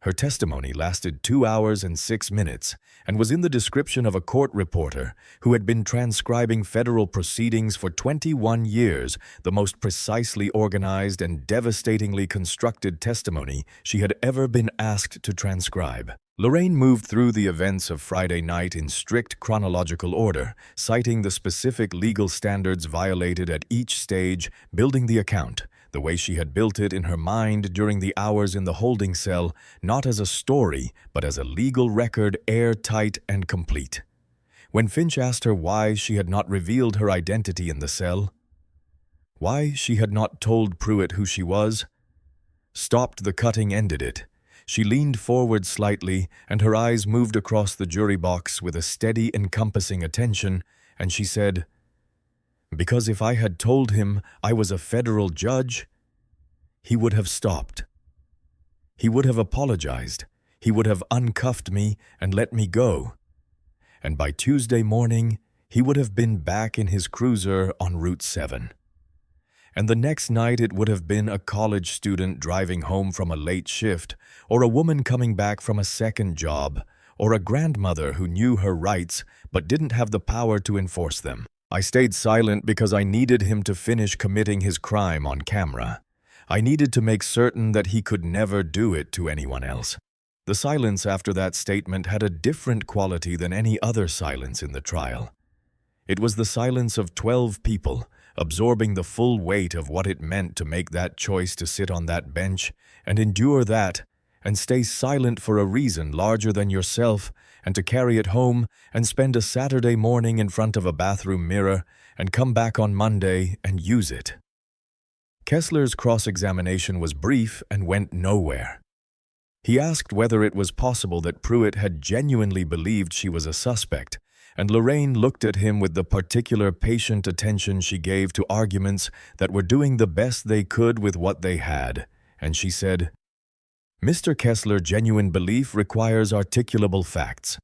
Her testimony lasted 2 hours and 6 minutes and was in the description of a court reporter who had been transcribing federal proceedings for 21 years, the most precisely organized and devastatingly constructed testimony she had ever been asked to transcribe. Lorraine moved through the events of Friday night in strict chronological order, citing the specific legal standards violated at each stage, building the account, the way she had built it in her mind during the hours in the holding cell, not as a story, but as a legal record, airtight and complete. When Finch asked her why she had not revealed her identity in the cell, why she had not told Pruitt who she was, stopped the cutting ended it. She leaned forward slightly, and her eyes moved across the jury box with a steady, encompassing attention, and she said, "Because if I had told him I was a federal judge, he would have stopped. He would have apologized. He would have uncuffed me and let me go. And by Tuesday morning, he would have been back in his cruiser on Route 7. And the next night it would have been a college student driving home from a late shift, or a woman coming back from a second job, or a grandmother who knew her rights but didn't have the power to enforce them. I stayed silent because I needed him to finish committing his crime on camera. I needed to make certain that he could never do it to anyone else." The silence after that statement had a different quality than any other silence in the trial. It was the silence of 12 people, absorbing the full weight of what it meant to make that choice to sit on that bench and endure that and stay silent for a reason larger than yourself, and to carry it home and spend a Saturday morning in front of a bathroom mirror and come back on Monday and use it. Kessler's cross-examination was brief and went nowhere. He asked whether it was possible that Pruitt had genuinely believed she was a suspect, and Lorraine looked at him with the particular patient attention she gave to arguments that were doing the best they could with what they had, and she said, "Mr. Kessler, genuine belief requires articulable facts.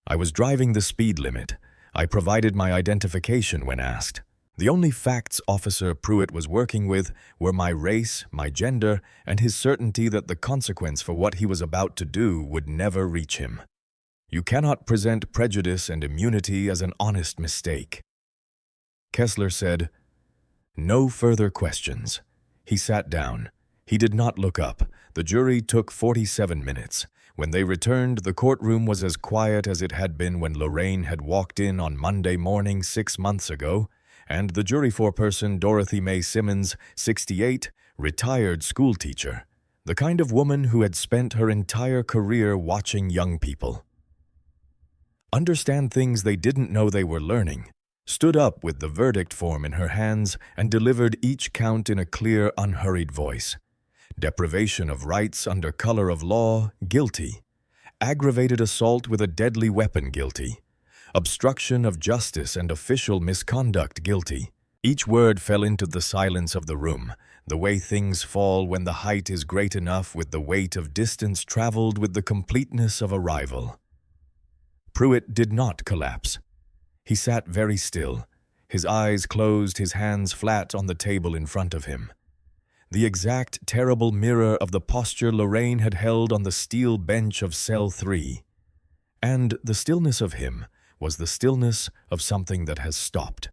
I was driving the speed limit. I provided my identification when asked. The only facts Officer Pruitt was working with were my race, my gender, and his certainty that the consequence for what he was about to do would never reach him. You cannot present prejudice and immunity as an honest mistake." Kessler said, "No further questions." He sat down. He did not look up. The jury took 47 minutes. When they returned, the courtroom was as quiet as it had been when Lorraine had walked in on Monday morning 6 months ago, and the jury foreperson, Dorothy Mae Simmons, 68, retired schoolteacher, the kind of woman who had spent her entire career watching young people understand things they didn't know they were learning, stood up with the verdict form in her hands and delivered each count in a clear, unhurried voice. Deprivation of rights under color of law, guilty. Aggravated assault with a deadly weapon, guilty. Obstruction of justice and official misconduct, guilty. Each word fell into the silence of the room, the way things fall when the height is great enough with the weight of distance traveled with the completeness of arrival. Pruitt did not collapse. He sat very still, his eyes closed, his hands flat on the table in front of him. The exact terrible mirror of the posture Lorraine had held on the steel bench of cell 3. And the stillness of him was the stillness of something that has stopped.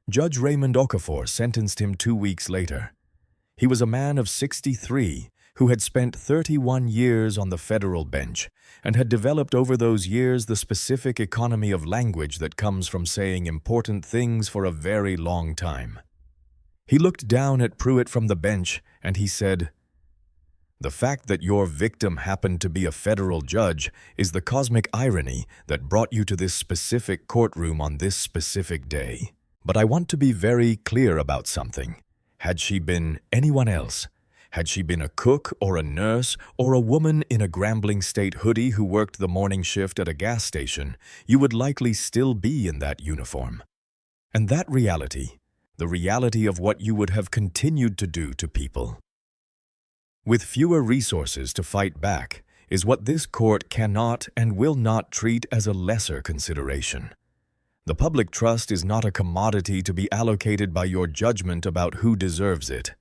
Judge Raymond Okafor sentenced him 2 weeks later. He was a man of 63 who had spent 31 years on the federal bench and had developed over those years the specific economy of language that comes from saying important things for a very long time. He looked down at Pruitt from the bench and he said, "The fact that your victim happened to be a federal judge is the cosmic irony that brought you to this specific courtroom on this specific day. But I want to be very clear about something. Had she been anyone else, had she been a cook or a nurse or a woman in a Grambling State hoodie who worked the morning shift at a gas station, you would likely still be in that uniform. And that reality, the reality of what you would have continued to do to people, with fewer resources to fight back, is what this court cannot and will not treat as a lesser consideration. The public trust is not a commodity to be allocated by your judgment about who deserves it.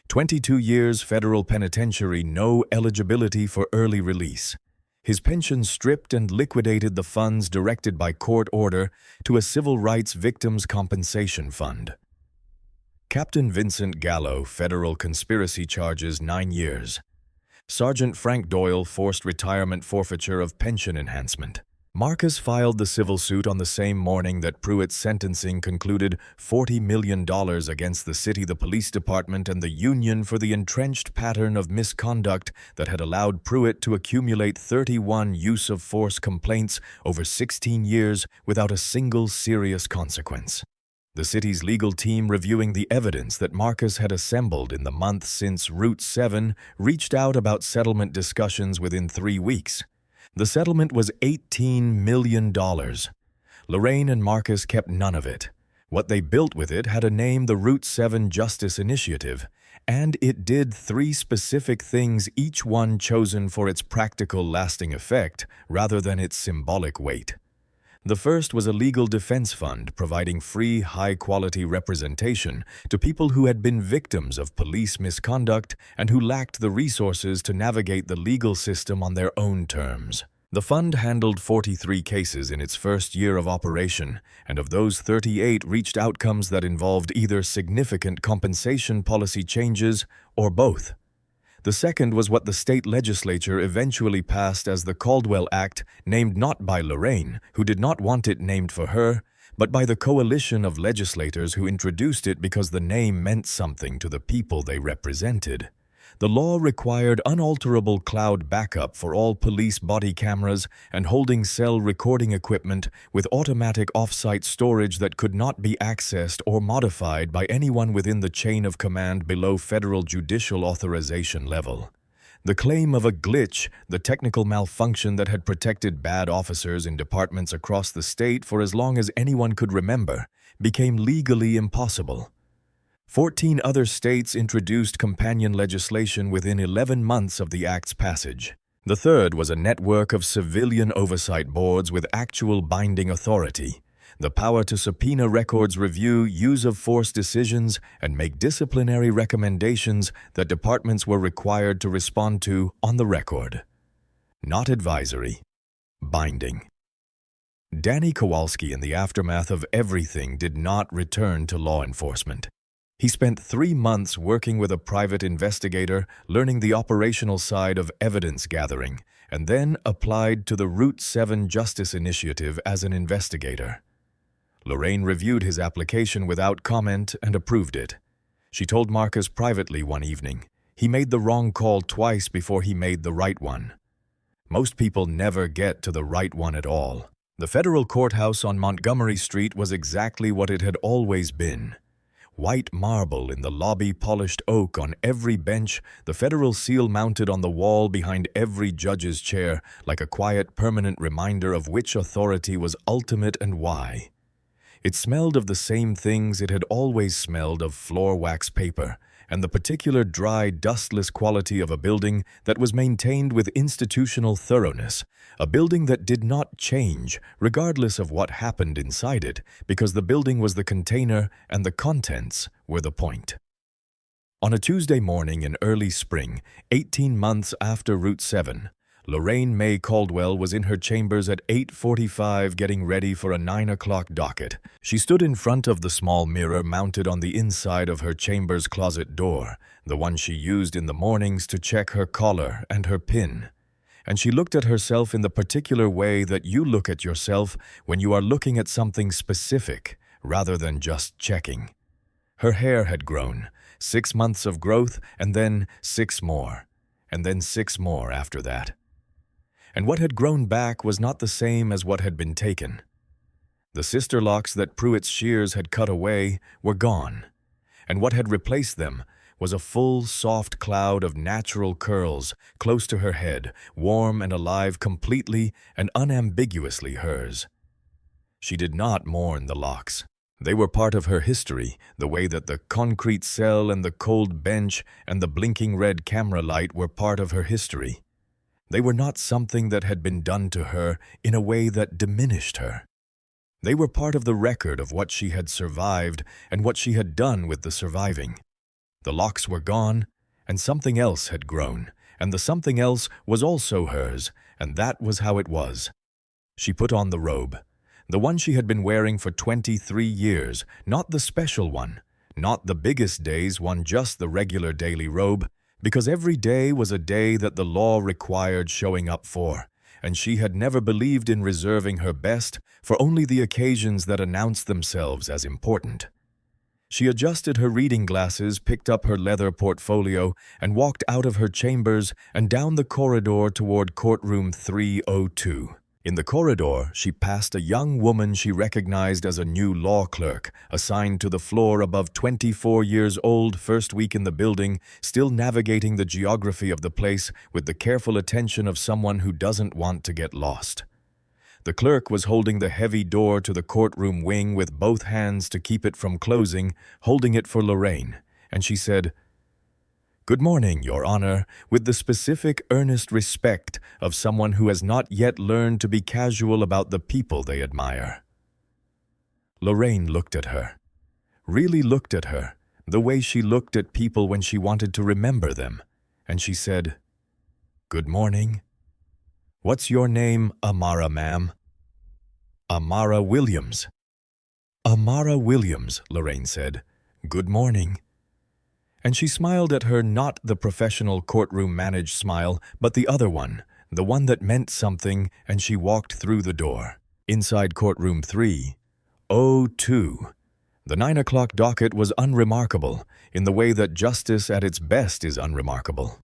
22 years federal penitentiary, no eligibility for early release. His pension stripped and liquidated the funds directed by court order to a civil rights victims' compensation fund. Captain Vincent Gallo, federal conspiracy charges 9 years. Sergeant Frank Doyle, forced retirement, forfeiture of pension enhancement. Marcus filed the civil suit on the same morning that Pruitt's sentencing concluded $40 million against the city, the police department, and the union for the entrenched pattern of misconduct that had allowed Pruitt to accumulate 31 use-of-force complaints over 16 years without a single serious consequence. The city's legal team, reviewing the evidence that Marcus had assembled in the months since Route 7, reached out about settlement discussions within 3 weeks. The settlement was $18 million. Lorraine and Marcus kept none of it. What they built with it had a name, the Route 7 Justice Initiative, and it did 3 specific things, each one chosen for its practical, lasting effect rather than its symbolic weight. The first was a legal defense fund providing free, high-quality representation to people who had been victims of police misconduct and who lacked the resources to navigate the legal system on their own terms. The fund handled 43 cases in its first year of operation, and of those 38 reached outcomes that involved either significant compensation policy changes or both. The second was what the state legislature eventually passed as the Caldwell Act, named not by Lorraine, who did not want it named for her, but by the coalition of legislators who introduced it because the name meant something to the people they represented. The law required unalterable cloud backup for all police body cameras and holding cell recording equipment with automatic off-site storage that could not be accessed or modified by anyone within the chain of command below federal judicial authorization level. The claim of a glitch, the technical malfunction that had protected bad officers in departments across the state for as long as anyone could remember, became legally impossible. 14 other states introduced companion legislation within 11 months of the Act's passage. The third was a network of civilian oversight boards with actual binding authority, the power to subpoena records, review use-of-force decisions, and make disciplinary recommendations that departments were required to respond to on the record. Not advisory, binding. Danny Kowalski, in the aftermath of everything, did not return to law enforcement. He spent 3 months working with a private investigator, learning the operational side of evidence gathering, and then applied to the Route 7 Justice Initiative as an investigator. Lorraine reviewed his application without comment and approved it. She told Marcus privately one evening, he made the wrong call twice before he made the right one. Most people never get to the right one at all. The federal courthouse on Montgomery Street was exactly what it had always been. White marble in the lobby, polished oak on every bench, the federal seal mounted on the wall behind every judge's chair, like a quiet, permanent reminder of which authority was ultimate and why. It smelled of the same things it had always smelled of: floor wax paper, and the particular dry, dustless quality of a building that was maintained with institutional thoroughness, a building that did not change, regardless of what happened inside it, because the building was the container and the contents were the point. On a Tuesday morning in early spring, 18 months after Route 7, Lorraine May Caldwell was in her chambers at 8:45 getting ready for a 9 o'clock docket. She stood in front of the small mirror mounted on the inside of her chamber's closet door, the one she used in the mornings to check her collar and her pin. And she looked at herself in the particular way that you look at yourself when you are looking at something specific, rather than just checking. Her hair had grown, 6 months of growth, and then 6 more, and then 6 more after that. And what had grown back was not the same as what had been taken. The sister locks that Pruitt's shears had cut away were gone, and what had replaced them was a full, soft cloud of natural curls close to her head, warm and alive, completely and unambiguously hers. She did not mourn the locks. They were part of her history, the way that the concrete cell and the cold bench and the blinking red camera light were part of her history. They were not something that had been done to her in a way that diminished her. They were part of the record of what she had survived and what she had done with the surviving. The locks were gone, and something else had grown, and the something else was also hers, and that was how it was. She put on the robe, the one she had been wearing for 23 years, not the special one, not the biggest days one, just the regular daily robe, because every day was a day that the law required showing up for, and she had never believed in reserving her best for only the occasions that announced themselves as important. She adjusted her reading glasses, picked up her leather portfolio, and walked out of her chambers and down the corridor toward courtroom 302. In the corridor, she passed a young woman she recognized as a new law clerk, assigned to the floor above 24 years old, first week in the building, still navigating the geography of the place with the careful attention of someone who doesn't want to get lost. The clerk was holding the heavy door to the courtroom wing with both hands to keep it from closing, holding it for Lorraine, and she said, "Good morning, Your Honor," with the specific, earnest respect of someone who has not yet learned to be casual about the people they admire. Lorraine looked at her, really looked at her, the way she looked at people when she wanted to remember them, and she said, "Good morning. What's your name, Amara, ma'am?" "Amara Williams." "Amara Williams," Lorraine said. "Good morning." And she smiled at her, not the professional courtroom-managed smile, but the other one, the one that meant something, and she walked through the door. Inside courtroom 302, the 9 o'clock docket was unremarkable, in the way that justice at its best is unremarkable.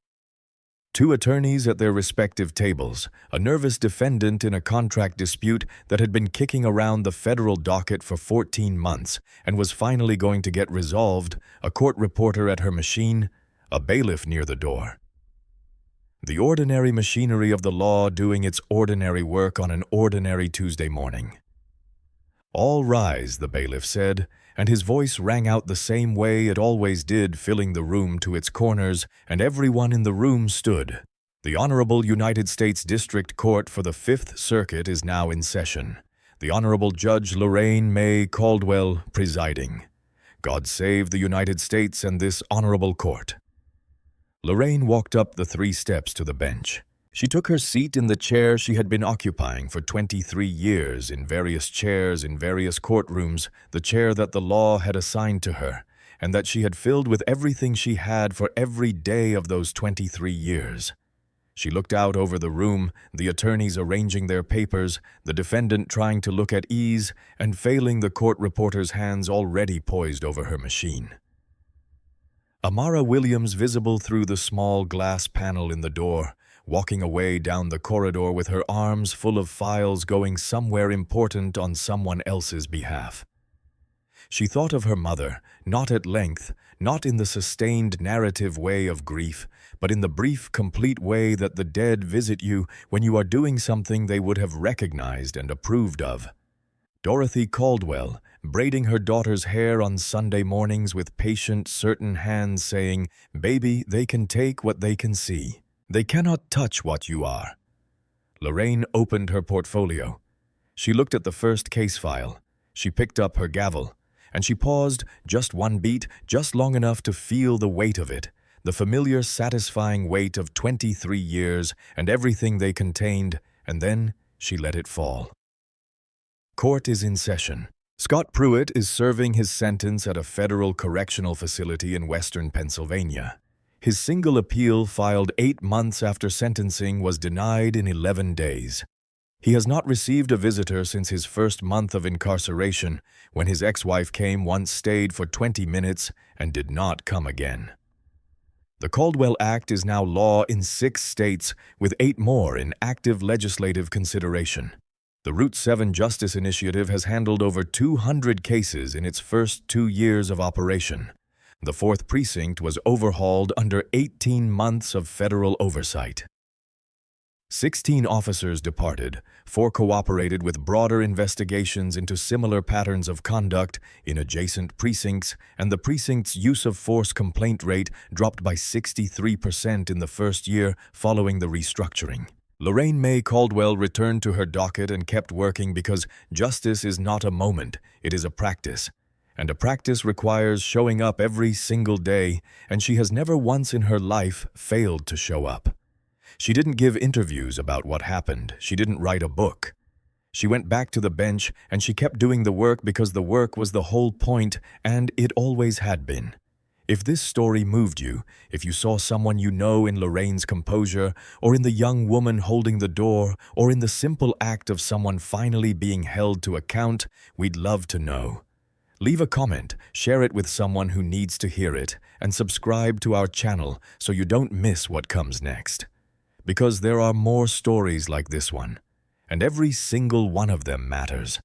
2 attorneys at their respective tables, a nervous defendant in a contract dispute that had been kicking around the federal docket for 14 months and was finally going to get resolved, a court reporter at her machine, a bailiff near the door. The ordinary machinery of the law doing its ordinary work on an ordinary Tuesday morning. "All rise," the bailiff said, and his voice rang out the same way it always did, filling the room to its corners, and everyone in the room stood. "The Honorable United States District Court for the 5th Circuit is now in session. The Honorable Judge Lorraine May Caldwell presiding. God save the United States and this honorable court." Lorraine walked up the 3 steps to the bench. She took her seat in the chair she had been occupying for 23 years in various chairs in various courtrooms, the chair that the law had assigned to her, and that she had filled with everything she had for every day of those 23 years. She looked out over the room, the attorneys arranging their papers, the defendant trying to look at ease, and failing the court reporter's hands already poised over her machine. Amara Williams, visible through the small glass panel in the door, walking away down the corridor with her arms full of files going somewhere important on someone else's behalf. She thought of her mother, not at length, not in the sustained narrative way of grief, but in the brief, complete way that the dead visit you when you are doing something they would have recognized and approved of. Dorothy Caldwell, braiding her daughter's hair on Sunday mornings with patient, certain hands saying, "Baby, they can take what they can see. They cannot touch what you are." Lorraine opened her portfolio. She looked at the first case file. She picked up her gavel, and she paused just one beat, just long enough to feel the weight of it, the familiar, satisfying weight of 23 years and everything they contained, and then she let it fall. Court is in session. Scott Pruitt is serving his sentence at a federal correctional facility in western Pennsylvania. His single appeal, filed 8 months after sentencing, was denied in 11 days. He has not received a visitor since his first month of incarceration, when his ex-wife came once, stayed for 20 minutes, and did not come again. The Caldwell Act is now law in 6 states, with 8 more in active legislative consideration. The Route 7 Justice Initiative has handled over 200 cases in its first 2 years of operation. The 4th Precinct was overhauled under 18 months of federal oversight. 16 officers departed, 4 cooperated with broader investigations into similar patterns of conduct in adjacent precincts, and the precinct's use of force complaint rate dropped by 63% in the first year following the restructuring. Lorraine May Caldwell returned to her docket and kept working because justice is not a moment, it is a practice. And a practice requires showing up every single day, and she has never once in her life failed to show up. She didn't give interviews about what happened. She didn't write a book. She went back to the bench, and she kept doing the work because the work was the whole point, and it always had been. If this story moved you, if you saw someone you know in Lorraine's composure, or in the young woman holding the door, or in the simple act of someone finally being held to account, we'd love to know. Leave a comment, share it with someone who needs to hear it, and subscribe to our channel so you don't miss what comes next. Because there are more stories like this one, and every single one of them matters.